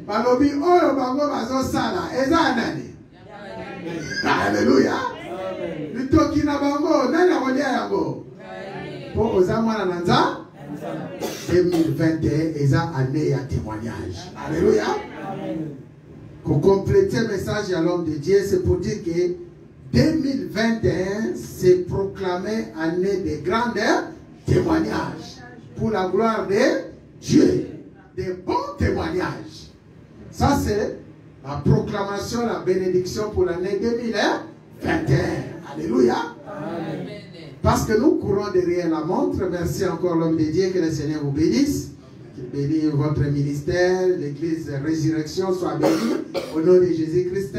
Balobi oyo bango bazosala eza nani? Alléluia. Litoki na bango nani akolia yango? Po oza mwana na nza 2021 eza année ya témoignage. Alléluia. Pour compléter le message à l'homme de Dieu, c'est pour dire que 2021 c'est proclamé année de grands témoignages pour la gloire de Dieu, des bons témoignages. Ça c'est la proclamation, la bénédiction pour l'année 2021. Alléluia. Amen. Parce que nous courons derrière la montre. Merci encore l'homme de Dieu, que le Seigneur vous bénisse. Qu'il bénisse votre ministère, l'église de résurrection soit bénie au nom de Jésus-Christ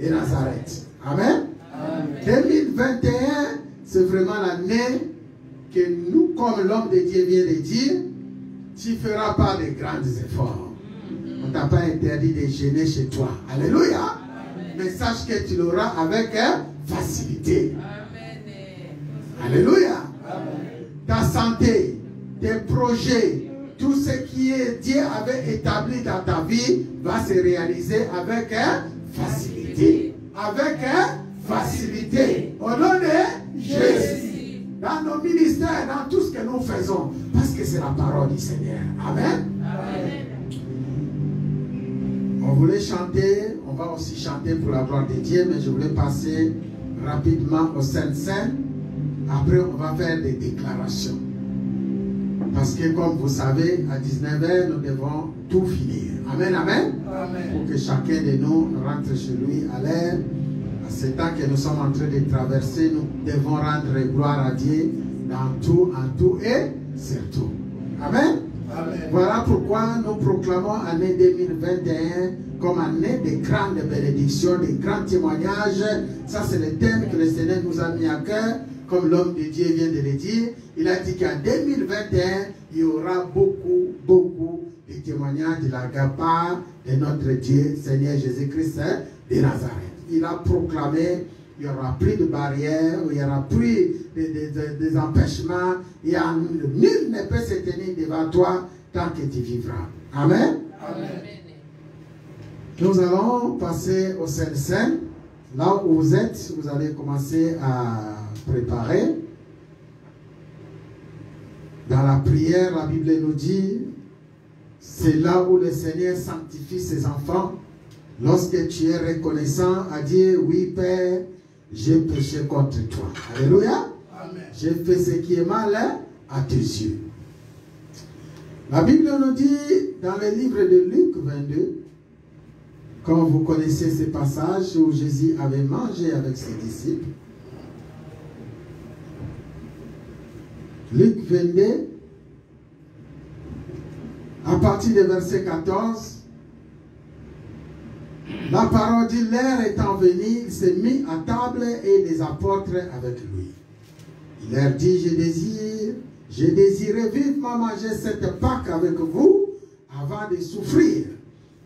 de Nazareth. Amen. Amen. 2021, c'est vraiment l'année que nous, comme l'homme de Dieu vient de dire, tu ne feras pas de grands efforts. On ne t'a pas interdit de gêner chez toi. Alléluia. Amen. Mais sache que tu l'auras avec facilité. Amen. Alléluia. Amen. Ta santé, tes projets, tout ce qui est Dieu avait établi dans ta vie va se réaliser avec facilité. Avec facilité. Au nom de Jésus. Dans nos ministères, dans tout ce que nous faisons. Parce que c'est la parole du Seigneur. Amen. Amen. On voulait chanter, on va aussi chanter pour la gloire de Dieu, mais je voulais passer rapidement au Saint-Saint. Après, on va faire des déclarations. Parce que comme vous savez, à 19h, nous devons tout finir. Amen, amen. Amen. Pour que chacun de nous rentre chez lui à l'air. À ce temps que nous sommes en train de traverser, nous devons rendre gloire à Dieu dans tout, en tout et surtout. Amen. Amen. Voilà pourquoi nous proclamons l'année 2021 comme année de grandes bénédictions, de grands témoignages. Ça, c'est le thème que le Seigneur nous a mis à cœur. Comme l'homme de Dieu vient de le dire, il a dit qu'en 2021, il y aura beaucoup de témoignages de la part de notre Dieu, Seigneur Jésus-Christ de Nazareth. Il a proclamé, il n'y aura plus de barrières, il n'y aura plus des empêchements, nul ne peut se tenir devant toi tant que tu vivras. Amen. Amen. Nous allons passer au Saint-Saint. Là où vous êtes, vous allez commencer à préparer. Dans la prière, la Bible nous dit, c'est là où le Seigneur sanctifie ses enfants Lorsque tu es reconnaissant à Dieu, oui Père, j'ai péché contre toi. Alléluia. J'ai fait ce qui est mal à tes yeux. La Bible nous dit dans le livre de Luc 22, quand vous connaissez ce passage où Jésus avait mangé avec ses disciples, Luc 22, à partir du verset 14, la parole dit, l'heure étant venue, il s'est mis à table et les apôtres avec lui. Il leur dit, je désirais vivement manger cette Pâque avec vous avant de souffrir.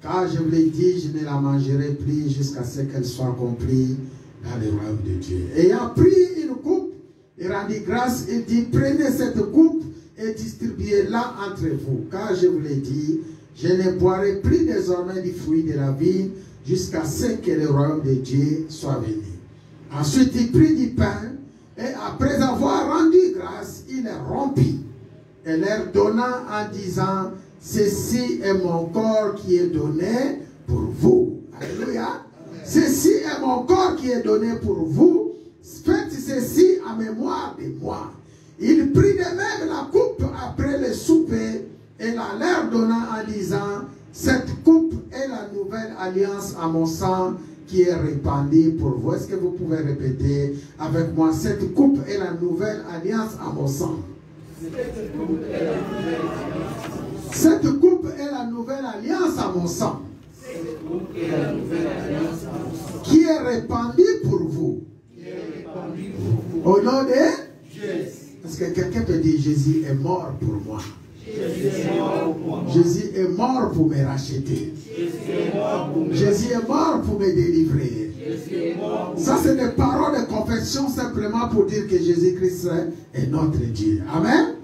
Car je vous l'ai dit, je ne la mangerai plus jusqu'à ce qu'elle soit accomplie dans le royaume de Dieu. Ayant pris une coupe, il rendit grâce et dit, prenez cette coupe et distribuez-la entre vous. Car je vous l'ai dit, je ne boirai plus désormais du fruit de la vigne jusqu'à ce que le royaume de Dieu soit venu. Ensuite, il prit du pain et après avoir rendu grâce, il le rompit et leur donna en disant, ceci est mon corps qui est donné pour vous. Alléluia. Ceci est mon corps qui est donné pour vous. Faites ceci en mémoire de moi. Il prit de même la coupe après le souper et la leur donna en disant, cette coupe est la nouvelle alliance à mon sang qui est répandue pour vous. Est-ce que vous pouvez répéter avec moi, cette coupe est la nouvelle alliance à mon sang. Cette coupe est la nouvelle alliance à mon sang qui est répandue pour vous. Au nom de Jésus. Parce que quelqu'un peut dire, Jésus est mort pour moi. Jésus est mort pour me racheter. Jésus est mort pour me délivrer. Ça, c'est des paroles de confession simplement pour dire que Jésus-Christ est notre Dieu. Amen.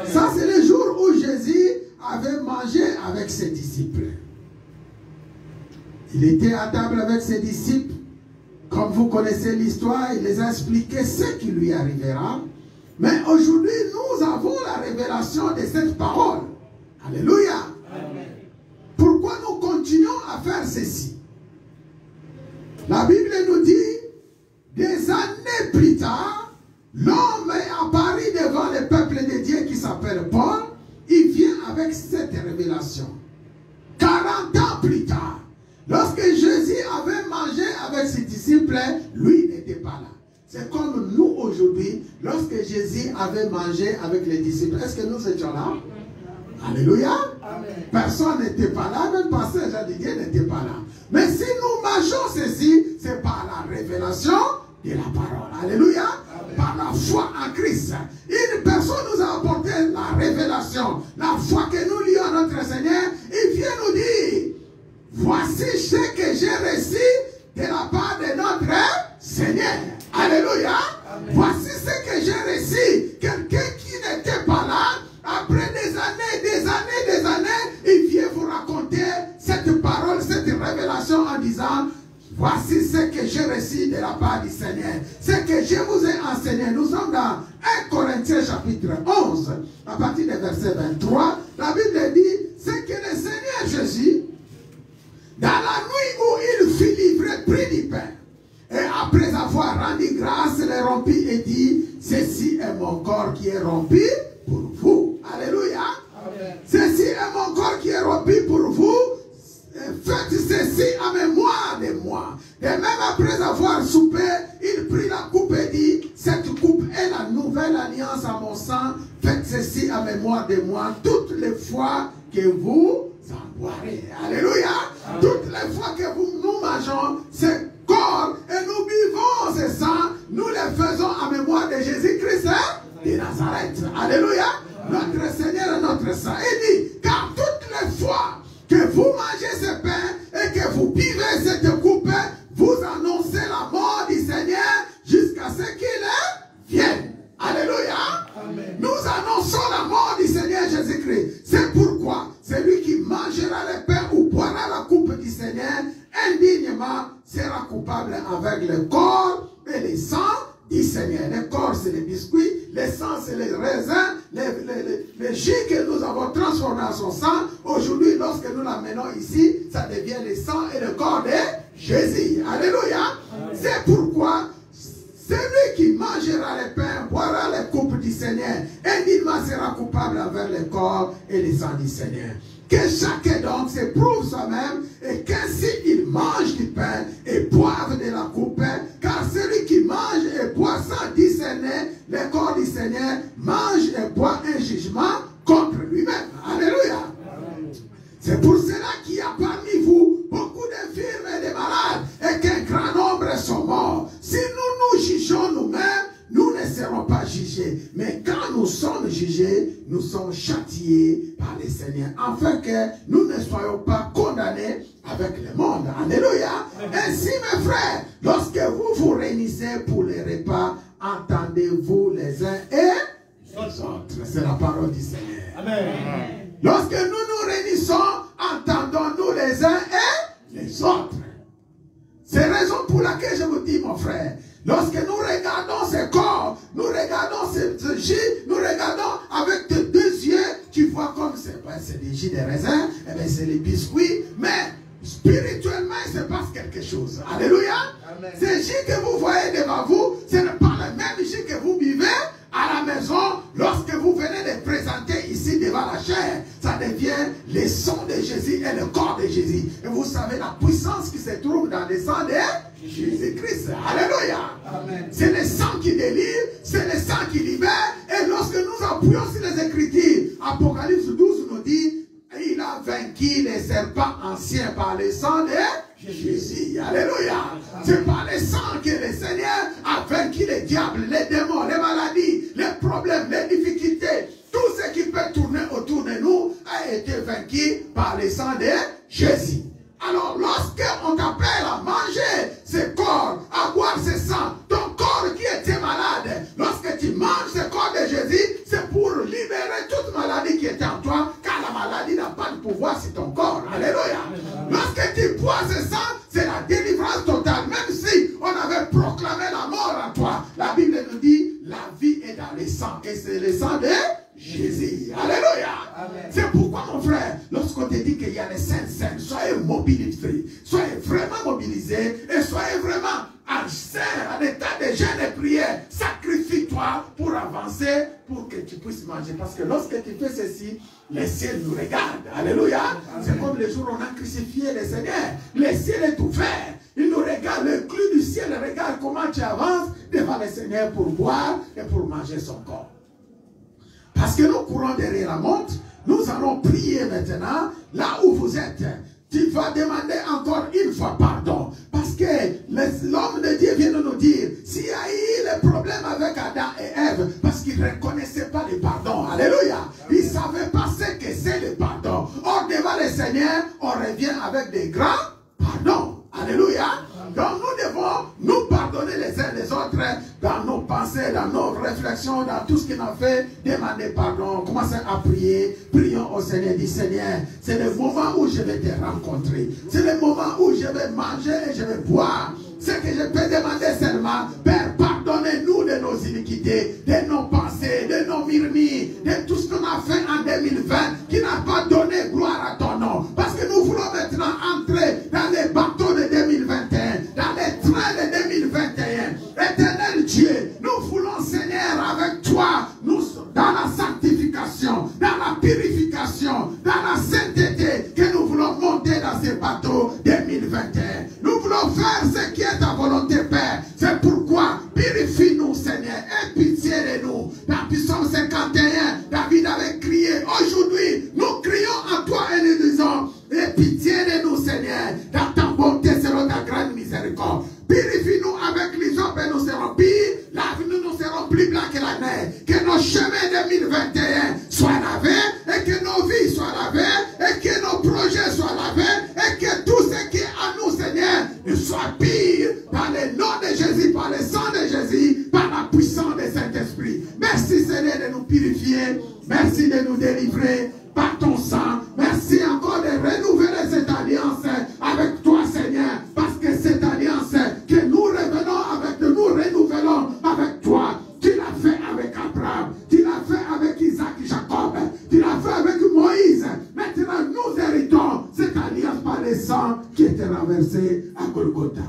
Ça, c'est le jour où Jésus avait mangé avec ses disciples. Il était à table avec ses disciples. Comme vous connaissez l'histoire, il les a expliqué ce qui lui arrivera. Mais aujourd'hui, nous avons la révélation de cette parole. Alléluia. Amen. Pourquoi nous continuons à faire ceci? La Bible nous dit, des années plus tard, l'homme est apparu devant le peuple de Dieu qui s'appelle Paul. Il vient avec cette révélation. 40 ans plus tard, lorsque Jésus avait mangé avec ses disciples, lui n'était pas là. C'est comme nous aujourd'hui, lorsque Jésus avait mangé avec les disciples. Est-ce que nous étions là? Alléluia. Amen. Personne n'était pas là, même pasteur Jean de Dieu n'était pas là. Mais si nous mangeons ceci, c'est par la révélation de la parole. Alléluia. Amen. Par la foi en Christ. Une personne nous a apporté la révélation. La foi que nous lions à notre Seigneur, il vient nous dire, voici ce que j'ai reçu de la part de notre Seigneur. Alléluia. Amen. Voici ce que j'ai reçu. Quelqu'un qui n'était pas là, après des années, il vient vous raconter cette parole, cette révélation en disant, voici ce que j'ai reçu de la part du Seigneur. Ce que je vous ai enseigné. Nous sommes dans 1 Corinthiens chapitre 11, à partir du verset 23. La Bible dit, c'est que le Seigneur Jésus, dans la nuit où il fut livré, prit du pain. Et après avoir rendu grâce, le rompit et dit, ceci est mon corps qui est rompu pour vous. Alléluia. Amen. Ceci est mon corps qui est rompu pour vous. Faites ceci en mémoire de moi. Et même après avoir soupé, il prit la coupe et dit, cette coupe est la nouvelle alliance à mon sang. Faites ceci en mémoire de moi toutes les fois que vous en boirez. Alléluia. Amen. Toutes les fois que nous mangeons, c'est corps et nous buvons ce sang, nous le faisons en mémoire de Jésus-Christ de Nazareth. Alléluia. Notre Seigneur et notre sang. Il dit, car toutes les fois que vous mangez ce pain et que vous buvez cette coupe, vous annoncez la mort du Seigneur jusqu'à ce qu'il vienne. Alléluia. Amen. Nous annonçons la mort du Seigneur Jésus-Christ. C'est pourquoi celui qui mangera le pain ou boira la coupe du Seigneur indignement sera coupable avec le corps et le sang du Seigneur. Le corps, c'est les biscuits, le sang, c'est les raisins, les jus que nous avons transformé en son sang, aujourd'hui, lorsque nous l'amenons ici, ça devient le sang et le corps de Jésus. Alléluia. C'est pourquoi celui qui mangera les pains, boira les coupes du Seigneur, indéniablement sera coupable envers le corps et le sang du Seigneur. Que chacun donc s'éprouve soi-même et qu'ainsi il mange du pain et boive de la coupe, car celui qui mange et boit sans discerner le corps du Seigneur mange et boit un jugement contre lui-même. Alléluia. C'est pour cela qu'il y a parmi vous beaucoup d'infirmes et de malades et qu'un grand nombre sont morts. Si nous nous jugeons nous-mêmes, nous ne serons pas jugés. Mais quand nous sommes jugés, nous sommes châtiés par le Seigneur, afin que nous ne soyons pas condamnés avec le monde. Alléluia. Ainsi, mes frères, lorsque vous vous réunissez pour les repas, entendez-vous les uns et les autres. C'est la parole du Seigneur. Amen. Lorsque nous nous réunissons, entendons-nous les uns et les autres. C'est la raison pour laquelle je vous dis, mon frère, lorsque nous regardons ce corps, nous regardons ce jus, nous regardons avec tes deux yeux, tu vois comme c'est des jus de raisin, et bien c'est les biscuits, mais spirituellement il se passe quelque chose. Alléluia. Ces jus que vous voyez devant vous, ce n'est pas le même jus que vous buvez à la maison lorsque vous venez de présenter ici devant la chair. Ça devient le sang de Jésus et le corps de Jésus. Et vous savez la puissance qui se trouve dans le sang de Jésus-Christ. Alléluia. C'est le sang qui délivre, c'est le sang qui libère. Et lorsque nous appuyons sur les Écritures, Apocalypse 12 nous dit, il a vaincu les serpents anciens par le sang de Jésus. Alléluia. C'est par le sang que le Seigneur a vaincu les diables, les démons, les maladies, les problèmes, les difficultés. Tout ce qui peut tourner autour de nous a été vaincu par le sang de Jésus. Alors lorsqu'on t'appelle à manger ce corps, à boire ce sang, ton corps qui était malade, lorsque tu manges ce corps de Jésus, c'est pour libérer toute maladie qui était en toi, car la maladie n'a pas de pouvoir sur ton corps. Alléluia. Lorsque tu bois ce sang, c'est la délivrance totale. Même si on avait proclamé la mort en toi, la Bible nous dit, la vie est dans le sang, et c'est le sang de Jésus. Alléluia. C'est pourquoi, mon frère, lorsqu'on te dit qu'il y a les saints, soyez mobilisés, soyez vraiment mobilisés et soyez vraiment en état de jeûne et prière. Sacrifie-toi pour avancer, pour que tu puisses manger. Parce que lorsque tu fais ceci, le ciel nous regarde. Alléluia. C'est comme le jour où on a crucifié le Seigneur. Le ciel est ouvert. Il nous regarde, le clou du ciel regarde comment tu avances devant le Seigneur pour boire et pour manger son corps. Parce que nous courons derrière la montre, nous allons prier maintenant là où vous êtes. Tu vas demander encore une fois pardon. Parce que l'homme de Dieu vient de nous dire, s'il y a eu le problème avec Adam et Ève, parce qu'ils ne reconnaissaient pas le pardon. Alléluia. Ils ne savaient pas ce que c'est le pardon. Or, devant le Seigneur, on revient avec des grands pardons. Alléluia. Donc nous devons nous pardonner les uns les autres dans nos pensées, dans nos réflexions, dans tout ce qu'il a fait. Demander pardon, commencez à prier. Prions au Seigneur, dit Seigneur, c'est le moment où je vais te rencontrer. C'est le moment où je vais manger et je vais boire. Ce que je peux demander seulement, Père, pardonnez-nous de nos iniquités, de nos pensées, de nos murmures, de tout ce qu'on a fait en 2020 qui n'a pas donné gloire à ton nom. Parce que nous voulons maintenant entrer dans les bateaux de 2021, dans les trains de 2021. Éternel Dieu, nous voulons, Seigneur, avec toi, nous dans la sanctification, dans la purification, dans la sainteté, que nous voulons monter dans ces bateaux 2021. Nous voulons faire ce qui est ta volonté, Père. C'est pourquoi purifie-nous, Seigneur, aie pitié de nous. Dans Psaume 51, David avait crié. Aujourd'hui, nous crions à toi et nous disons, aie pitié de nous, Seigneur. Dans ta bonté, selon ta grande miséricorde. Purifie-nous avec l'hysope et nous serons pires. Lave-nous, nous serons plus blancs que la neige. Que nos chemins 2021 soient lavés et que nos vies soient lavées et que nos projets soient lavés et que tout ce qui est à nous, Seigneur, ne soit pire par le nom de Jésus, par le sang de Jésus, par la puissance du Saint-Esprit. Merci, Seigneur, de nous purifier. Merci de nous délivrer par ton sang. Merci encore de renouveler cette alliance avec toi, Seigneur. Parce que cette alliance que nous revenons avec, nous renouvelons avec toi. Tu l'as fait avec Abraham. Tu l'as fait avec Isaac et Jacob. Tu sang qui était renversé à Golgotha.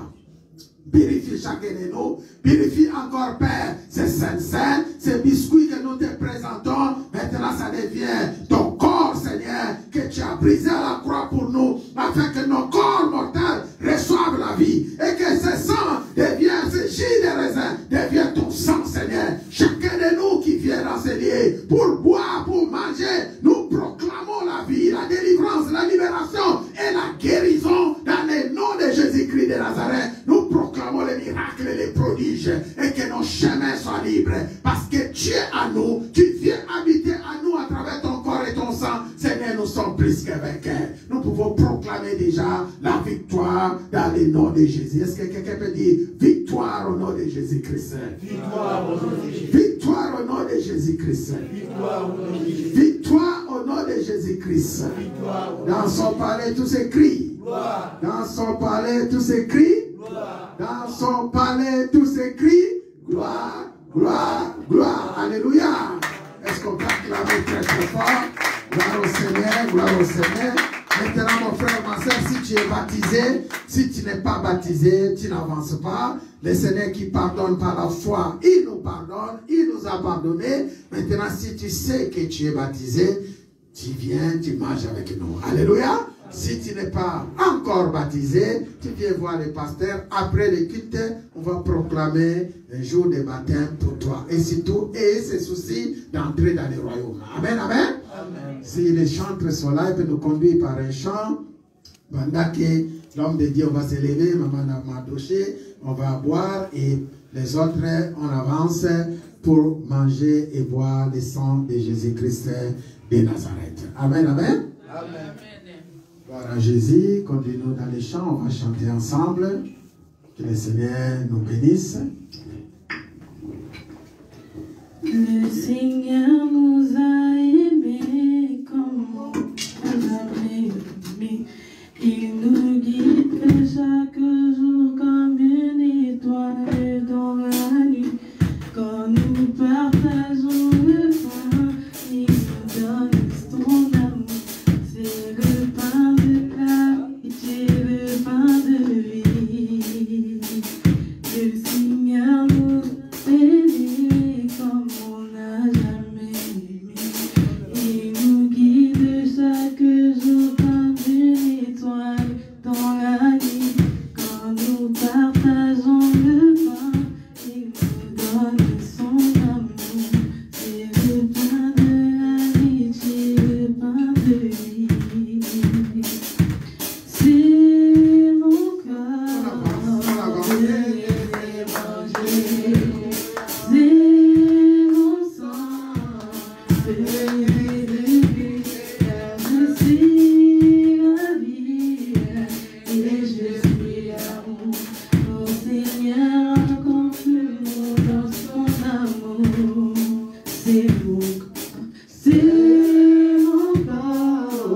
Purifie chacun de nous. Purifie encore, Père, ces saints, ces biscuits que nous te présentons. Maintenant, ça devient ton corps, Seigneur, que tu as brisé à la croix pour nous, afin que nos corps mortels reçoivent la vie. Et que ce sang devient, ce jus de raisin, devient ton sang, Seigneur. Chacun de nous qui vient dans ces lieux, pour boire, pour manger, nous proclamons la vie, la délivrance, la libération et la guérison dans le nom de Jésus-Christ de Nazareth. Nous proclamons les miracles et les prodiges et que nos chemins soient libres parce que tu es à nous, tu viens habiter à nous à travers ton corps et ton sang. Seigneur, nous sommes plus que vainqueurs. Nous pouvons proclamer déjà la victoire dans le nom de Jésus. Est-ce que quelqu'un peut dire victoire au nom de Jésus-Christ? Victoire au nom de Jésus. Victoire au nom de Jésus-Christ. Victoire au nom de Jésus. Victoire au nom de Jésus-Christ. Dans son palais, tout s'écrit. Dans son palais, tout s'écrit. Dans son palais, tout s'écrit. Gloire, gloire, gloire. Alléluia. Est-ce qu'on peut acclamer très très fort? Gloire au Seigneur, gloire au Seigneur. Maintenant, mon frère, ma soeur, si tu es baptisé, si tu n'es pas baptisé, tu n'avances pas. Le Seigneur qui pardonne par la foi, il nous pardonne, il nous a pardonné. Maintenant, si tu sais que tu es baptisé, tu viens, tu marches avec nous. Alléluia. Si tu n'es pas encore baptisé, tu viens voir le pasteur. Après le culte, on va proclamer un jour de baptême pour toi. Et surtout, et ses soucis d'entrer dans le royaume. Amen, amen. Amen. Si les chantres sont là, ils peuvent nous conduire par un chant. Pendant que l'homme de Dieu va se lever, maman m'a touché, on va boire et les autres, on avance pour manger et boire le sang de Jésus-Christ de Nazareth. Amen, amen. Amen. Gloire à Jésus, conduis-nous dans les chants, on va chanter ensemble. Que le Seigneur nous bénisse. Le Seigneur nous a aimés comme nous a aimés. Il nous guide chaque jour comme une étoile dans la nuit. Quand nous partageons le pain, il nous donne son amour. C'est le pain de l'amitié, le pain de vie. Le Seigneur nous a aimés comme on n'a jamais aimé. Il nous guide chaque jour comme une étoile dans la nuit. Quand nous partageons le pain, il nous donne son amour. C'est le pain de l'amitié, le pain de vie. C'est mon corps de l'évangile. C'est mon sang de l'évangile. Je suis la vie et je suis l'amour. Au Seigneur, confie-nous dans son amour. C'est mon corps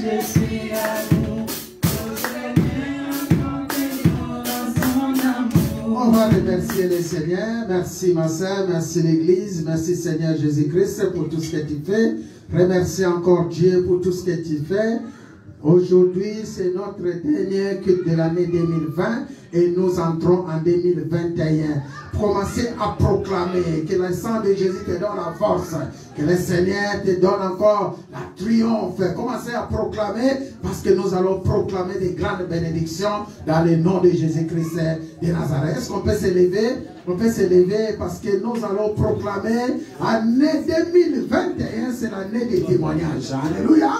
de ses amours. On va remercier le Seigneur. Merci ma soeur, merci l'Église, merci Seigneur Jésus-Christ pour tout ce que tu fais. Remercie encore Dieu pour tout ce que tu fais. Aujourd'hui, c'est notre dernier culte de l'année 2020 et nous entrons en 2021. Commencez à proclamer que le sang de Jésus te donne la force, que le Seigneur te donne encore la triomphe. Commencez à proclamer parce que nous allons proclamer des grandes bénédictions dans le nom de Jésus-Christ de Nazareth. Est-ce qu'on peut se lever? On peut se lever parce que nous allons proclamer l'année 2021, c'est l'année des témoignages. Alléluia!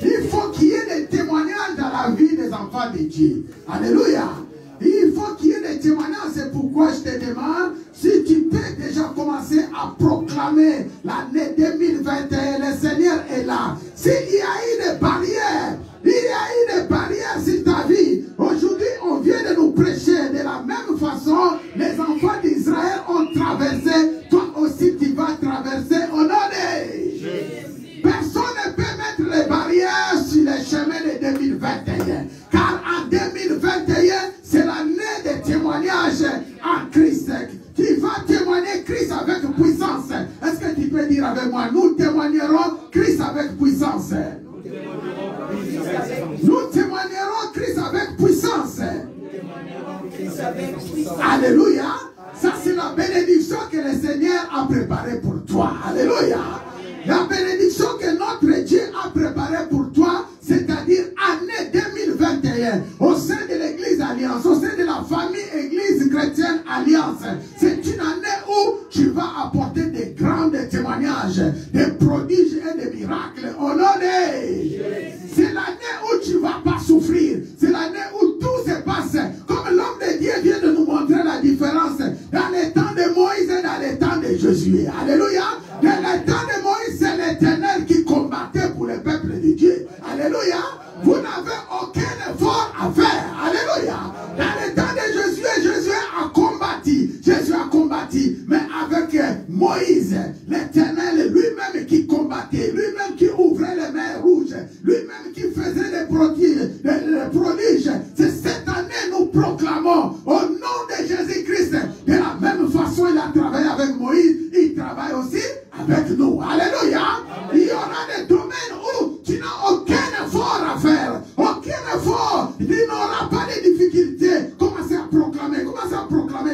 Il faut qu'il y ait des témoignages dans la vie des enfants de Dieu. Alléluia. Il faut qu'il y ait des témoignages. C'est pourquoi je te demande si tu peux déjà commencer à proclamer l'année 2021. Le Seigneur est là. S'il y a eu des barrières, il y a eu des barrières sur ta vie. Aujourd'hui, on vient de nous prêcher de la même façon. Les enfants d'Israël ont traversé. Toi aussi, tu vas traverser au nom de Jésus. Personne ne peut mettre les barrières sur les chemins de 2021. Car en 2021, c'est l'année des témoignages en Christ. Tu vas témoigner Christ avec puissance. Est-ce que tu peux dire avec moi, nous témoignerons Christ avec puissance. Nous témoignerons Christ avec puissance. Alléluia. Ça, c'est la bénédiction que le Seigneur a préparée pour toi. Alléluia. La bénédiction que notre Dieu a préparée pour toi, c'est-à-dire année 2021, au sein de l'Église Alliance, au sein de la famille Église chrétienne Alliance, c'est une année où tu vas apporter des grands témoignages, des prodiges et des miracles. Au nom de c'est l'année où tu ne vas pas souffrir, c'est l'année où tout se passe. Comme l'homme de Dieu vient de nous montrer la différence dans les temps de Moïse et dans les temps de Josué. Alléluia. Dans les temps de Moïse, c'est l'Éternel qui combattait pour le peuple de Dieu. Alléluia. Vous n'avez aucun effort à faire. Alléluia. Dans les temps de Josué, Josué a combattu. Jésus a combattu. Mais avec Moïse, l'Éternel lui-même qui combattait, lui-même qui ouvrait les mers rouges, lui-même qui faisait des prodiges. C'est cette année nous proclamons au nom de Jésus-Christ. De la même façon, il a travaillé avec Moïse, il travaille aussi avec nous. Alléluia. Il y aura des domaines où tu n'as aucun effort à faire. Aucun effort. Tu n'auras pas de difficultés. Commencez à proclamer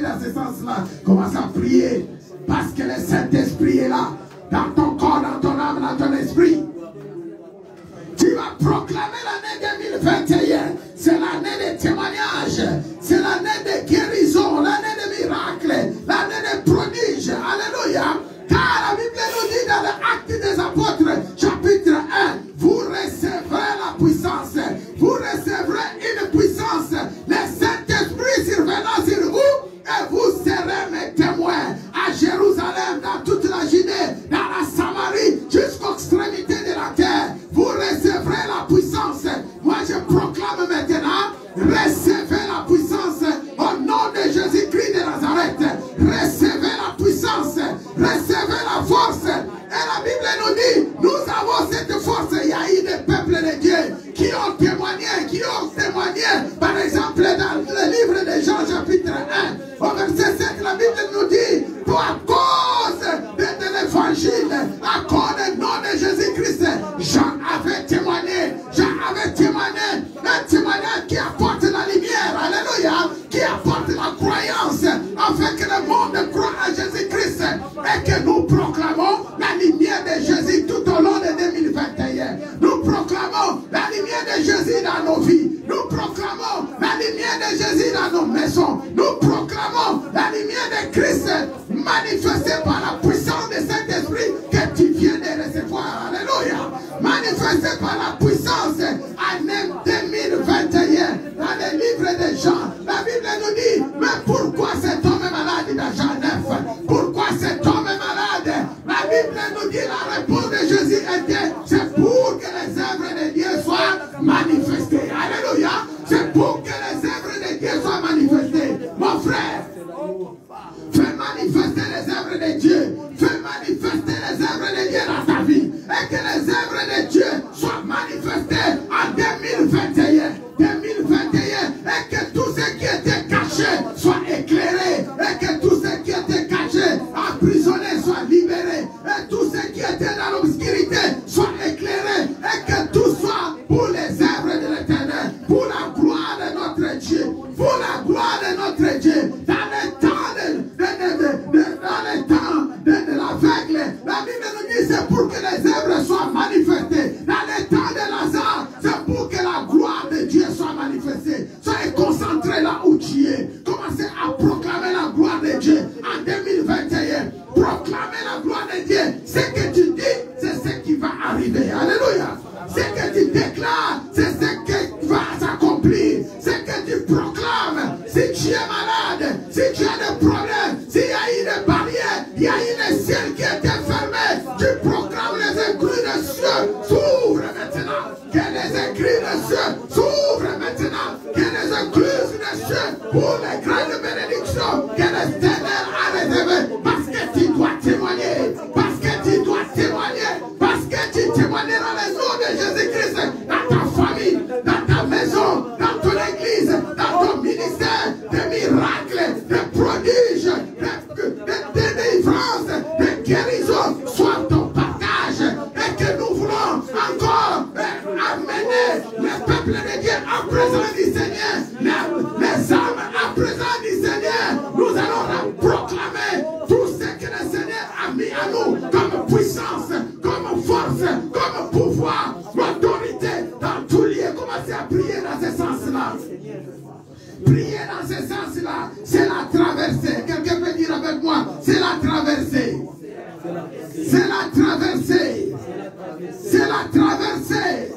dans ce sens-là. Commencez à prier. Parce que le Saint-Esprit est là. Dans ton corps, dans ton âme, dans ton esprit. Tu vas proclamer l'année 2021. C'est l'année des témoignages. C'est l'année de guérison. L'année des miracles. L'année des prodiges. Alléluia. Car la Bible nous dit dans l'Acte des Apôtres, chapitre 1, vous recevrez la puissance. Vous recevrez une puissance. Le Saint-Esprit survenant sur vous et vous serez mes témoins à Jérusalem, dans toute la Judée, dans la Samarie, jusqu'aux extrémités de la terre. Vous recevrez la puissance. Moi je proclame maintenant, recevez la puissance au nom de Jésus-Christ de Nazareth. Recevez la puissance, recevez la force. Et la Bible nous dit, nous avons cette force. Il y a eu des peuples de Dieu qui ont témoigné, par exemple dans le livre de Jean chapitre 1, au verset 7, la Bible nous dit, pour à cause de l'évangile, à cause du nom de Jésus-Christ, Jean avait témoigné, un témoignage qui apporte la lumière, alléluia, qui apporte la croyance, afin que le monde croit à Jésus-Christ, et que nous proclamons la lumière de Jésus tout au long de 2021. Nous proclamons la lumière de Jésus dans nos vies. Nous proclamons la lumière de Jésus dans nos maisons. Nous proclamons la lumière de Christ manifestée par la puissance du Saint-Esprit que tu viens de recevoir. Alléluia. Manifestée par la puissance année 2021 dans le livre de Jean. La Bible nous dit, mais pourquoi cet homme est malade dans Jean 9? Pourquoi cet homme est malade? La Bible nous dit, la réponse de Jésus était, c'est pour que les œuvres de Dieu soient manifestées. Alléluia. C'est pour que les œuvres de Dieu soient manifestées. Mon frère, fais manifester les œuvres de Dieu. pour que la gloire de Dieu soit manifestée. Soyez concentrés là où tu es. Commencez à proclamer la gloire de Dieu en 2021. Proclamer la gloire de Dieu. Ce que tu dis, c'est ce qui va arriver. Alléluia. Ce que tu déclares, c'est ce qui va s'accomplir. Ce que tu proclames. Si tu es malade, si tu as des problèmes, s'il y a eu des barrières, il y a eu des ciels qui étaient fermés, tu proclames les écrits des cieux s'ouvrent maintenant. Que les écrits des cieux s'ouvrent maintenant. Que les écluses des cieux pour les grandes bénédictions que le Seigneur a réservées. Parce que tu dois témoigner. Parce que tu dois témoigner. Parce que tu témoigneras le nom de Jésus-Christ dans ta famille, dans ta maison, dans ton église, dans ton ministère. Des miracles, des prodiges, des délivrances, des guérisons soient ton partage. Et que nous voulons encore amener le peuple de Dieu en présence du Seigneur. Les âmes en présence du Seigneur. Nous allons proclamer tout ce que le Seigneur a mis à nous comme puissance, comme force, comme pouvoir, autorité dans tout lieu. Commencez à prier dans ce sens-là. Prier dans ce sens-là, c'est la traversée. Quelqu'un peut dire avec moi, c'est la traversée. C'est la traversée. C'est la traversée.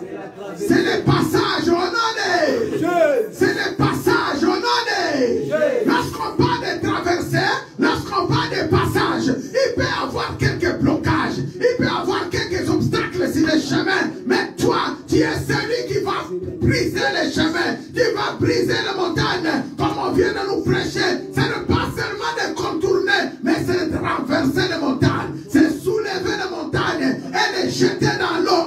C'est le passage honoré. C'est le passage honoré. Lorsqu'on parle de traversée, lorsqu'on parle de passage, il peut y avoir quelques blocages, il peut y avoir quelques obstacles sur le chemin. Mais toi, tu es celui qui va briser les chemins, qui va briser les montagnes. Comme on vient de nous prêcher, ce n'est pas seulement de contourner, mais c'est de renverser les montagnes. C'est soulever les montagnes et les jeter dans l'eau.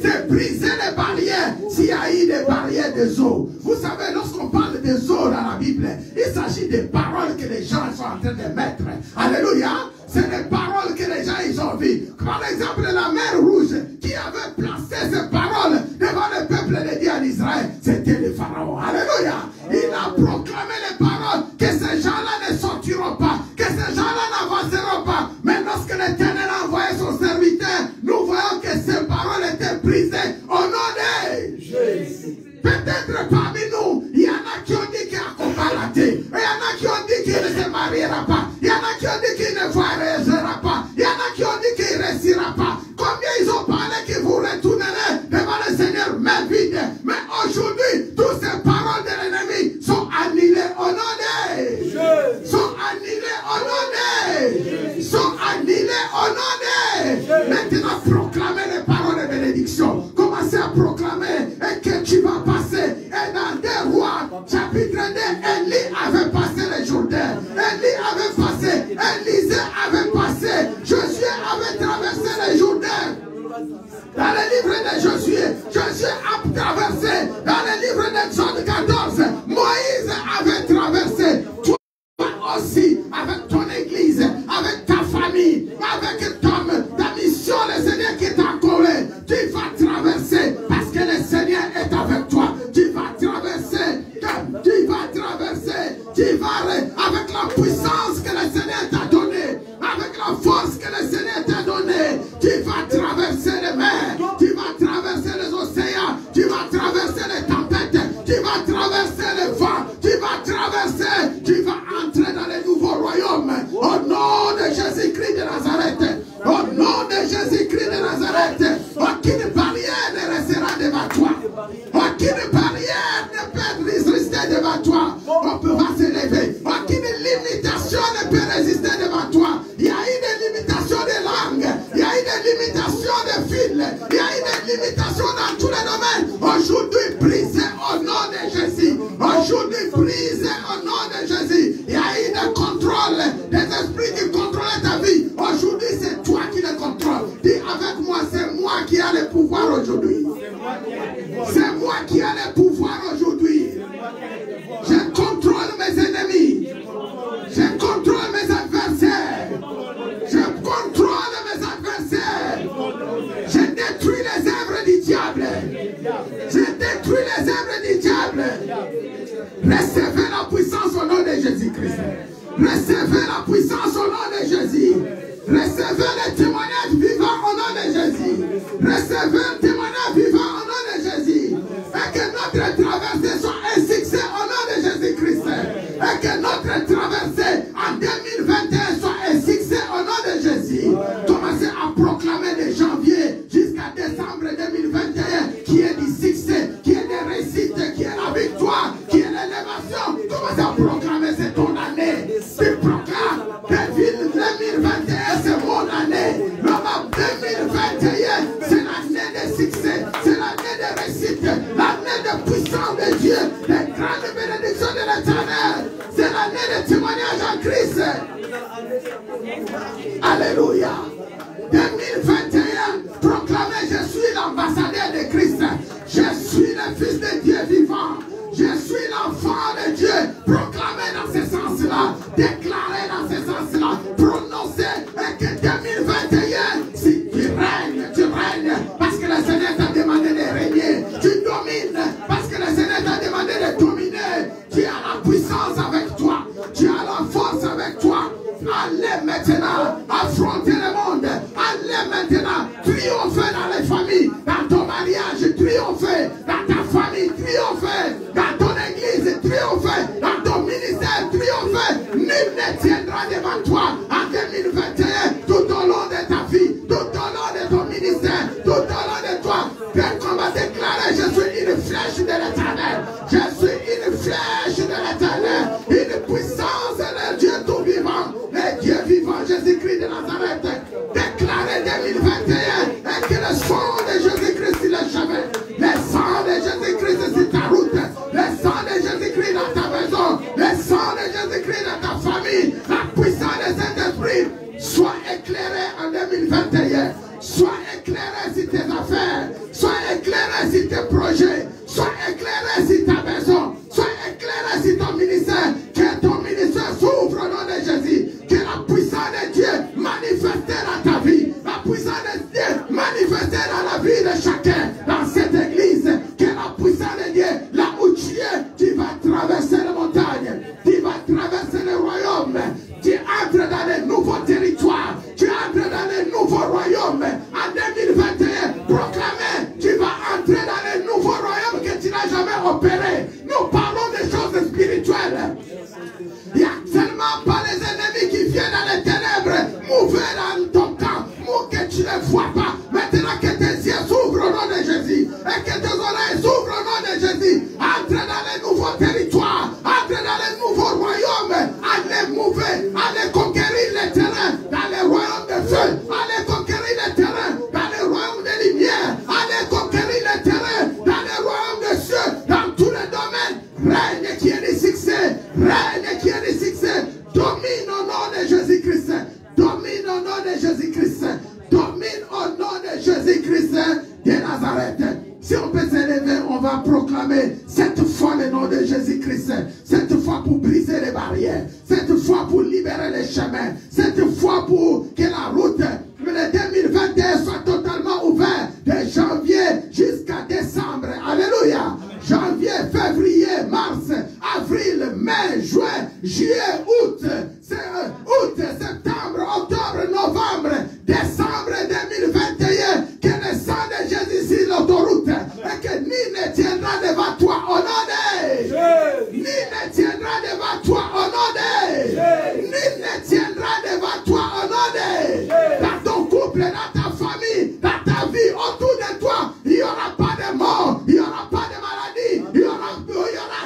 C'est briser les barrières s'il y a eu des barrières des eaux. Vous savez, lorsqu'on parle des eaux dans la Bible, il s'agit des paroles que les gens sont en train de mettre. Alléluia. C'est des paroles que les gens ils ont vues. Par exemple, la mer Rouge, qui avait placé ces paroles devant le peuple de Dieu en Israël, c'était le Pharaon. Alléluia. Il a proclamé les paroles que ces gens-là ne sortiront pas, que ces gens-là n'avanceront pas. Mais lorsque l'Éternel a envoyé son serviteur, nous voyons que ces paroles étaient brisées au nom de Jésus. Peut-être parmi nous, il y en a qui ont dit qu'il y a un combat raté. Il y en a qui ont dit qu'il ne se mariera pas. Il y en a qui ont dit qu'il ne voyagera pas. Il y en a qui ont dit qu'il ne réussira pas. Combien ils ont parlé que vous retournerez devant le Seigneur main vide. Mais aujourd'hui, toutes ces paroles de l'ennemi sont annulées au nom de Jésus. Sont annulées au nom de Jésus. Sont annulées au nom de Jésus. Maintenant, proclamez les paroles de bénédiction. Commencez à proclamer et que tu vas passer. Et dans 2 Rois, chapitre 2, Élie avait passé le Jourdain. Élie avait passé. Élisée avait passé. Josué avait traversé le Jourdain. Dans le livre de Josué, Josué a traversé. Dans le livre d'Exode 14, Moïse avait traversé. Toi aussi, avec ton église, avec ta famille, avec ta mission, le Seigneur qui t'a collé, tu vas traverser parce que le Seigneur est avec toi. Tu vas traverser, tu vas avec la puissance que le Seigneur t'a donnée, avec la force que le Seigneur t'a donnée. Tu vas traverser les mers, tu vas traverser les océans, tu vas traverser les tempêtes, tu vas traverser les vents, tu vas traverser, tu vas entrer dans les nouveaux royaumes. Au nom de Jésus-Christ de Nazareth, au nom de Jésus-Christ de Nazareth, aucune barrière ne restera devant toi. Aucune barrière ne peut résister devant toi. On peut pas s'élever. Aucune limitation ne peut résister devant toi. Il y a eu des limitations de langue, il y a eu des limitations de fil, il y a eu des limitations dans tous les domaines. Aujourd'hui, brisé au nom de Jésus. Aujourd'hui, brisé au nom de Jésus. Il y a eu des contrôles, des esprits qui contrôlaient ta vie. Aujourd'hui, c'est toi qui les contrôles. Dis avec moi, c'est moi qui ai le pouvoir aujourd'hui. C'est moi qui ai le pouvoir aujourd'hui. Je contrôle mes ennemis. Je contrôle mes adversaires. Je contrôle mes adversaires. Je détruis les œuvres du diable. Je détruis les œuvres du diable. Recevez la puissance au nom de Jésus-Christ. Recevez la puissance au nom de Jésus. Recevez le témoignage vivant au nom de Jésus. Recevez le témoignage vivant au nom de Jésus. notre traversée soit un succès au nom de Jésus-Christ. Et que notre traversée en 2021 soit un succès au nom de Jésus. Commencez à proclamer de janvier jusqu'à décembre 2021 qui est du succès, qui est des réussites, qui est la victoire, qui est l'élévation. Commencez à proclamer, c'est ton année. Tu proclames 2021, c'est mon année. L'homme 2021, c'est l'année de succès, c'est l'année de réussite, l'année de puissance de Dieu, des grandes bénédictions de l'Éternel. C'est l'année de témoignage en Christ. Alléluia. 2021, proclamez, je suis l'ambassadeur de Christ. Je suis le Fils de Dieu vivant. Je suis l'enfant de Dieu. Proclamez dans ce sens-là. Déclarez dans ce sens-là. Prononcez que 2021, si tu règnes parce que le Seigneur t'a demandé de régner. Tu domines parce que le Seigneur t'a demandé de dominer. Tu as la puissance avec toi. Tu as la force avec toi. Allez maintenant affronter le monde. Allez maintenant triompher dans les familles, dans ton mariage, triompher dans ta famille, triompher dans ton église, triompher dans ton ministère, triompher. Nul ne tiendra devant toi en 2021 tout au long de ta vie, tout au long de ton ministère, tout au long de toi. Dès qu'on va déclarer, je suis une flèche de l'Éternel, je suis une flèche de l'Éternel, une puissance de Dieu tout vivant. Et Dieu vivant, Jésus-Christ de Nazareth, déclaré 2021, et que le sang de Jésus-Christ sur le chemin, le sang de Jésus-Christ sur ta route, le sang de Jésus-Christ dans ta maison, le sang de Jésus-Christ dans ta famille, la puissance de Saint-Esprit, soit éclairé en 2021, soit éclairé sur tes affaires, soit éclairé sur tes projets, soit éclairé sur ta maison, soit éclairé sur ton ministère, que ton ministère s'ouvre au nom de Jésus, que la puissance de Dieu manifestée dans ta vie, la puissance de Dieu manifestée dans la vie de chacun, dans cette église, que la puissance de Dieu, là où tu vas traverser les montagnes, tu vas traverser le royaume, tu entres dans les nouveaux territoires, tu entres dans les nouveaux royaumes, en 2021, proclamez, tu vas entrer dans les nouveaux royaumes que tu n'as jamais opérés. Nous parlons des choses spirituelles. Il n'y a seulement pas les ennemis qui viennent dans les ténèbres, mouver dans ton camp, que tu ne vois pas. Maintenant que tes yeux s'ouvrent au nom de Jésus, et que tes oreilles s'ouvrent au nom de Jésus, entre dans les nouveaux territoires, entre dans les nouveaux royaumes, allez mouver, allez conquérir les terrains, dans les royaumes de feu, allez conquérir les terrains, dans les royaumes de lumière, allez conquérir les terrains, dans les royaumes de cieux, dans tous les domaines. Règne qui est du succès, règne qui est du succès, domine au nom de Jésus-Christ, domine au nom de Jésus-Christ, domine au nom de Jésus-Christ de Nazareth. Si on peut s'élever, on va proclamer cette fois le nom de Jésus-Christ, cette fois pour briser les barrières, cette fois pour libérer les chemins, cette fois pour que la route de 2021 soit totalement ouverte de janvier jusqu'à décembre. Alléluia. Janvier, février, mars, avril, mai, juin, juillet, août, septembre, octobre, novembre, décembre 2021, que le sang de Jésus sur l'autoroute et que nul ne tiendra devant toi au nom de nul ne tiendra devant toi au nom de nul ne tiendra devant toi au nom de dans ton couple, dans ta famille, dans ta vie, autour de toi, il n'y aura pas de mort, il n'y aura pas de maladie, il n'y aura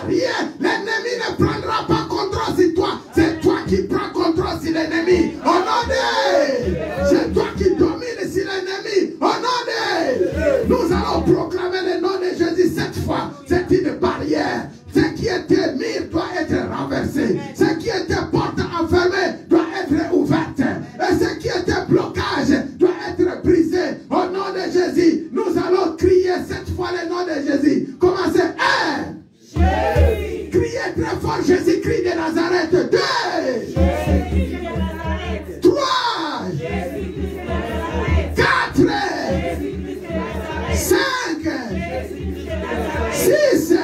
rien. L'ennemi ne prendra pas contrôle sur toi, c'est toi qui prends contrôle sur l'ennemi au nom de c'est toi qui domines sur l'ennemi au nom de nous allons proclamer le nom de Jésus cette fois. C'est une barrière. Ce qui était mur doit être renversé. Ce qui était porte enfermée doit être ouverte. Et ce qui était blocage doit être brisé. Au nom de Jésus, nous allons crier cette fois le nom de Jésus. Commencez. 1. Criez très fort Jésus-Christ de Nazareth. 2. 3. 4. 5. 6.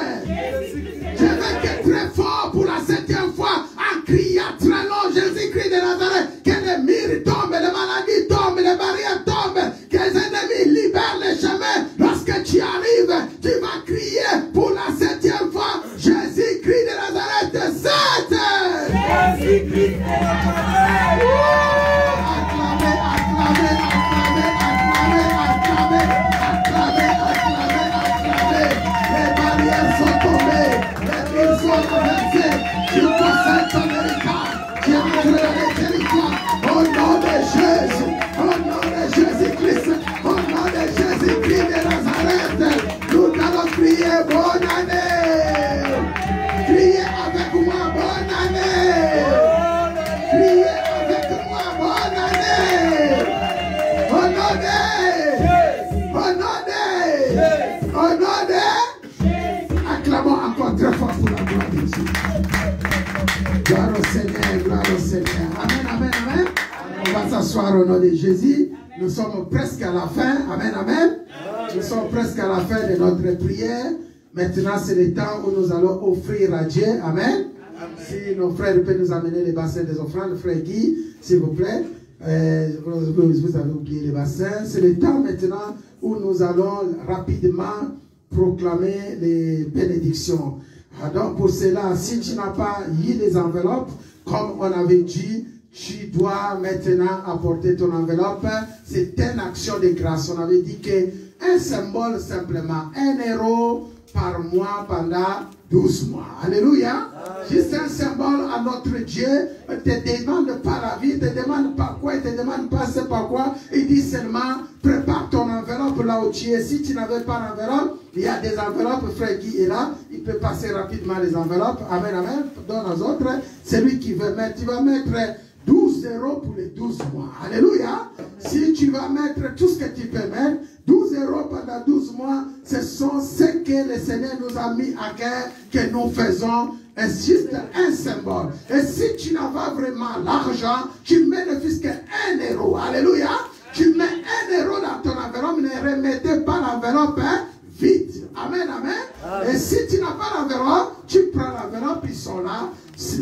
Je vais être très fort pour la 7e fois en criant très long Jésus-Christ de Nazareth. Que les murs tombent, les maladies tombent, les barrières tombent, que les ennemis libèrent les chemins. Lorsque tu arrives, tu vas crier pour la Criez bonne année. Criez avec moi bonne année. Criez avec moi bonne année. Honoré. Acclamons encore très fort pour la gloire de Dieu. Gloire au Seigneur, gloire au Seigneur. Amen, amen, amen. On va s'asseoir au nom de Jésus. Nous sommes presque à la fin. Amen, amen. Nous sommes presque à la fin de notre prière. Maintenant, c'est le temps où nous allons offrir à Dieu. Amen. Si nos frères peuvent nous amener les bassins des offrandes, frère Guy, s'il vous plaît. Vous avez oublié les bassins. C'est le temps maintenant où nous allons rapidement proclamer les bénédictions. Donc pour cela, si tu n'as pas eu les enveloppes, comme on avait dit, tu dois maintenant apporter ton enveloppe. C'est une action de grâce. On avait dit qu'un symbole simplement, 1 € par mois pendant 12 mois. Alléluia. Juste un symbole à notre Dieu. Il ne te demande pas la vie, il ne te demande pas quoi, il ne te demande pas c'est pas quoi. Il dit seulement, prépare ton enveloppe là où tu es. Si tu n'avais pas d'enveloppe, il y a des enveloppes, frère Guy est là. Il peut passer rapidement les enveloppes. Amen, amen. Donne aux autres. Celui qui veut mettre, tu vas mettre 12 € pour les 12 mois. Alléluia. Si tu vas mettre tout ce que tu peux mettre, 12 € pendant 12 mois, ce sont ce que le Seigneur nous a mis à cœur, que nous faisons. C'est juste un symbole. Et si tu n'as pas vraiment l'argent, tu mets ne fût-ce que 1 €. Alléluia. Tu mets 1 € dans ton enveloppe, ne remettez pas l'enveloppe vide. Amen, amen. Et si tu n'as pas l'enveloppe, tu prends l'enveloppe, ils sont là.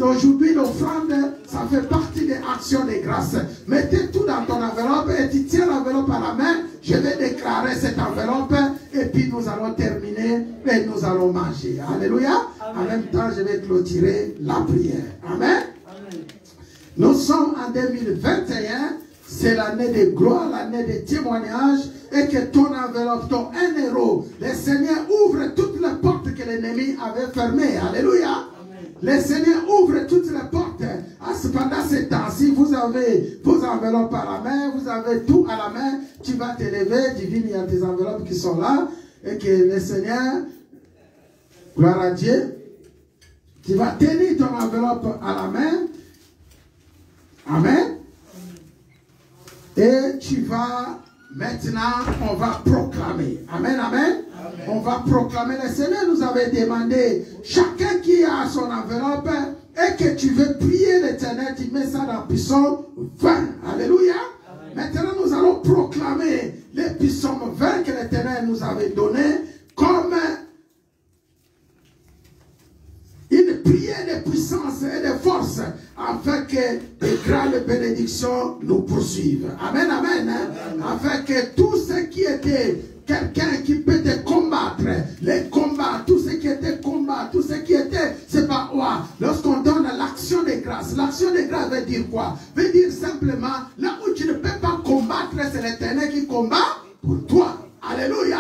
Aujourd'hui, l'offrande, ça fait partie des actions de grâce. Mettez tout dans ton enveloppe et tu tiens l'enveloppe à la main. Je vais déclarer cette enveloppe et puis nous allons terminer et nous allons manger. Alléluia. Amen. En même temps, je vais clôturer la prière. Amen. Amen. Nous sommes en 2021. C'est l'année de gloire, l'année de témoignage. Et que ton enveloppe, ton 1 €, le Seigneur ouvre toutes les portes que l'ennemi avait fermées. Alléluia. Le Seigneur ouvre toutes les portes. Pendant ce temps-ci, vous avez vos enveloppes à la main, vous avez tout à la main. Tu vas te lever, divine, il y a des enveloppes qui sont là. Et que le Seigneur, gloire à Dieu, tu vas tenir ton enveloppe à la main. Amen. Et tu vas, maintenant, on va proclamer. Amen, amen. On va proclamer. Le Seigneur nous avait demandé, chacun qui a son enveloppe et que tu veux prier l'Éternel, tu mets ça dans Psaume 20. Alléluia. Amen. Maintenant, nous allons proclamer les Psaumes 20 que l'Éternel nous avait donné comme une prière de puissance et de force afin que les grandes bénédictions nous poursuivent. Amen, amen. Afin que tout ce qui était quelqu'un qui peut te combattre, les combats, tout ce qui était combat, tout ce qui était, c'est pas quoi. Lorsqu'on donne l'action de grâce veut dire quoi? Veut dire simplement, là où tu ne peux pas combattre, c'est l'Éternel qui combat pour toi. Alléluia.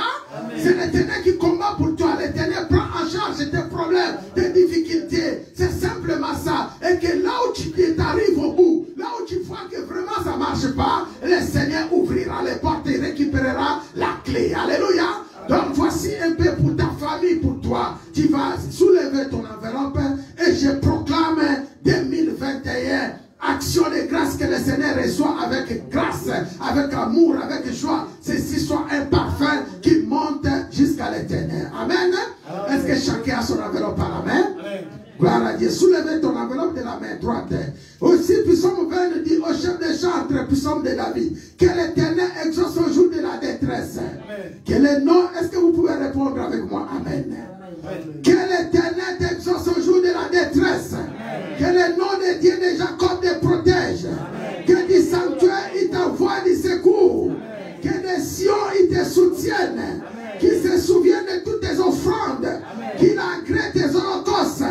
C'est l'Éternel qui combat pour toi. L'Éternel prend en charge tes problèmes, tes difficultés. C'est simplement ça. Et que là où tu arrives au bout, là où tu vois que vraiment ça ne marche pas, le Seigneur ouvrira les portes et récupérera la clé. Alléluia. Donc voici un peu pour ta famille, pour toi. Tu vas soulever ton enveloppe et je proclame 2021. Action de grâce que le Seigneur reçoit avec grâce, avec amour, avec joie. Ceci soit un parfum qui monte jusqu'à l'éternel. Amen. Est-ce que chacun a son enveloppe à la main? Amen. Gloire à Dieu. Soulevez ton enveloppe de la main droite. Aussi, Psaume 20 nous dit au chef des chantres, Psaume de David, que l'Éternel exauce au jour de la détresse. Amen. Que le nom, est-ce que vous pouvez répondre avec moi? Amen. Amen. Que l'Éternel t'exauce au jour de la détresse. Amen. Que le nom de Dieu de Jacob te protège. Amen. Que du sanctuaire il t'envoie du secours. Amen. Que des Sion il te soutienne. Qu'il se souvienne de toutes tes offrandes. Qu'il agrée tes holocaustes.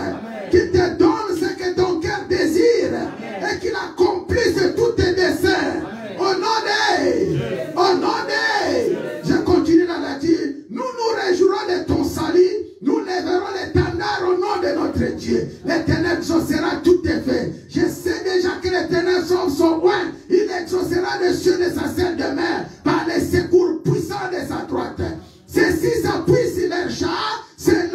Qu'il te donne ce que ton cœur désire. Amen. Et qu'il accomplisse tous tes desseins. Au nom de, je continue dans la dire, nous nous réjouirons de ton salut. Nous lèverons l'étendard au nom de notre Dieu. L'Éternel exaucera tout tes faits. Je sais déjà que l'Éternel sauve son oint. Il exaucera les cieux de sa sainte demeure par les secours puissants de sa droite. Ceux-ci s'appuient sur leur char, ceux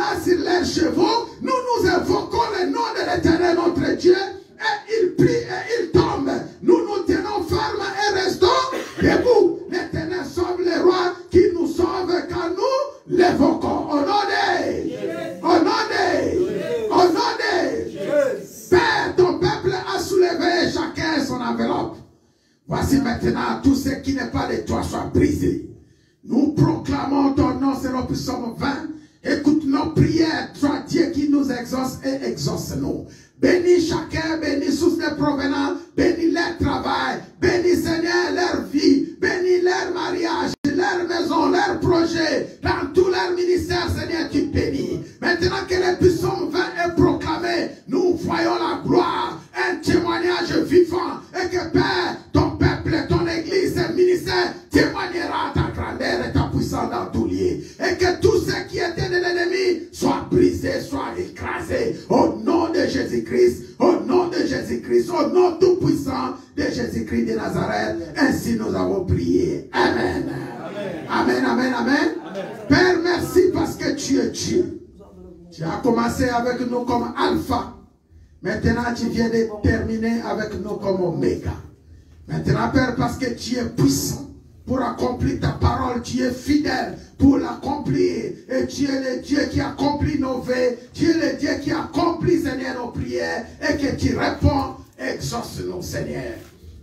Voici maintenant tout ce qui n'est pas de toi soit brisé. Nous proclamons ton nom selon Psaume 20. Écoute nos prières, toi Dieu qui nous exauce et exauce-nous. Bénis chacun, bénis tous les provenants, bénis leur travail, bénis Seigneur leur vie, bénis leur mariage, leur maison, leur projet, dans tout leur ministère, Seigneur, tu bénis. Maintenant que le Psaume 20 est proclamé, nous voyons la gloire, un témoignage vivant, et que Père, ton peuple, ton église, ton ministère témoignera ta grandeur et ta puissance dans tout lieu. Et que tout ce qui était de l'ennemi soit brisé, soit écrasé. Au nom de Jésus-Christ, au nom de Jésus-Christ, au nom tout-puissant de Jésus-Christ de Nazareth. Ainsi nous avons prié. Amen. Amen, amen, amen. Père, merci parce que tu es Dieu. Tu as commencé avec nous comme Alpha. Maintenant, tu viens de terminer avec nous comme Oméga. Maintenant, Père, parce que tu es puissant pour accomplir ta parole, tu es fidèle pour l'accomplir. Et tu es le Dieu qui accomplit nos vœux. Tu es le Dieu qui accomplit, Seigneur, nos prières. Et que tu réponds, exauce-nous, Seigneur.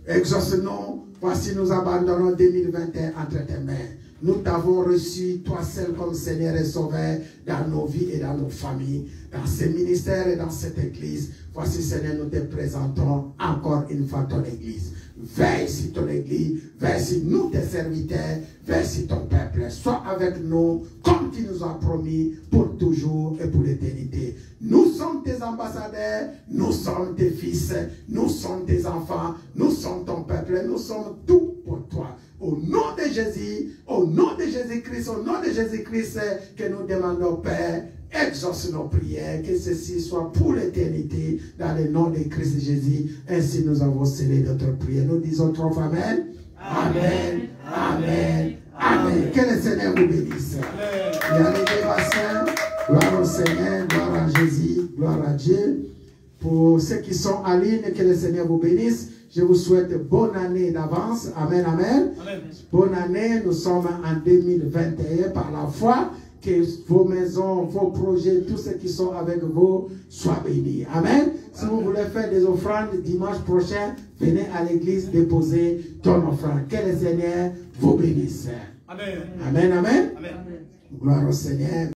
Exauce-nous. Voici, nous abandonnons 2021 entre tes mains. Nous t'avons reçu, toi seul, comme Seigneur et Sauveur, dans nos vies et dans nos familles, dans ces ministères et dans cette église. Voici, Seigneur, nous te présentons encore une fois ton église. Veille sur ton église, veille sur nous, tes serviteurs, veille sur ton peuple. Sois avec nous, comme tu nous as promis, pour toujours et pour l'éternité. Nous sommes tes ambassadeurs, nous sommes tes fils, nous sommes tes enfants, nous sommes ton peuple, nous sommes tout pour toi. Au nom de Jésus, au nom de Jésus-Christ, au nom de Jésus-Christ, que nous demandons, Père, exauce nos prières, que ceci soit pour l'éternité, dans le nom de Christ Jésus. Ainsi nous avons scellé notre prière. Nous disons trois fois Amen. Amen. Amen. Amen. Que le Seigneur vous bénisse. Il y a les dévasseurs. Gloire au Seigneur, gloire à Jésus, gloire à Dieu. Pour ceux qui sont en ligne, que le Seigneur vous bénisse. Je vous souhaite bonne année d'avance. Amen, amen. Amen. Bonne année. Nous sommes en 2021 par la foi. Que vos maisons, vos projets, tous ceux qui sont avec vous soient bénis. Amen. Si vous voulez faire des offrandes dimanche prochain, venez à l'église déposer ton offrande. Que le Seigneur vous bénisse. Amen. Amen, amen. Amen. Gloire au Seigneur.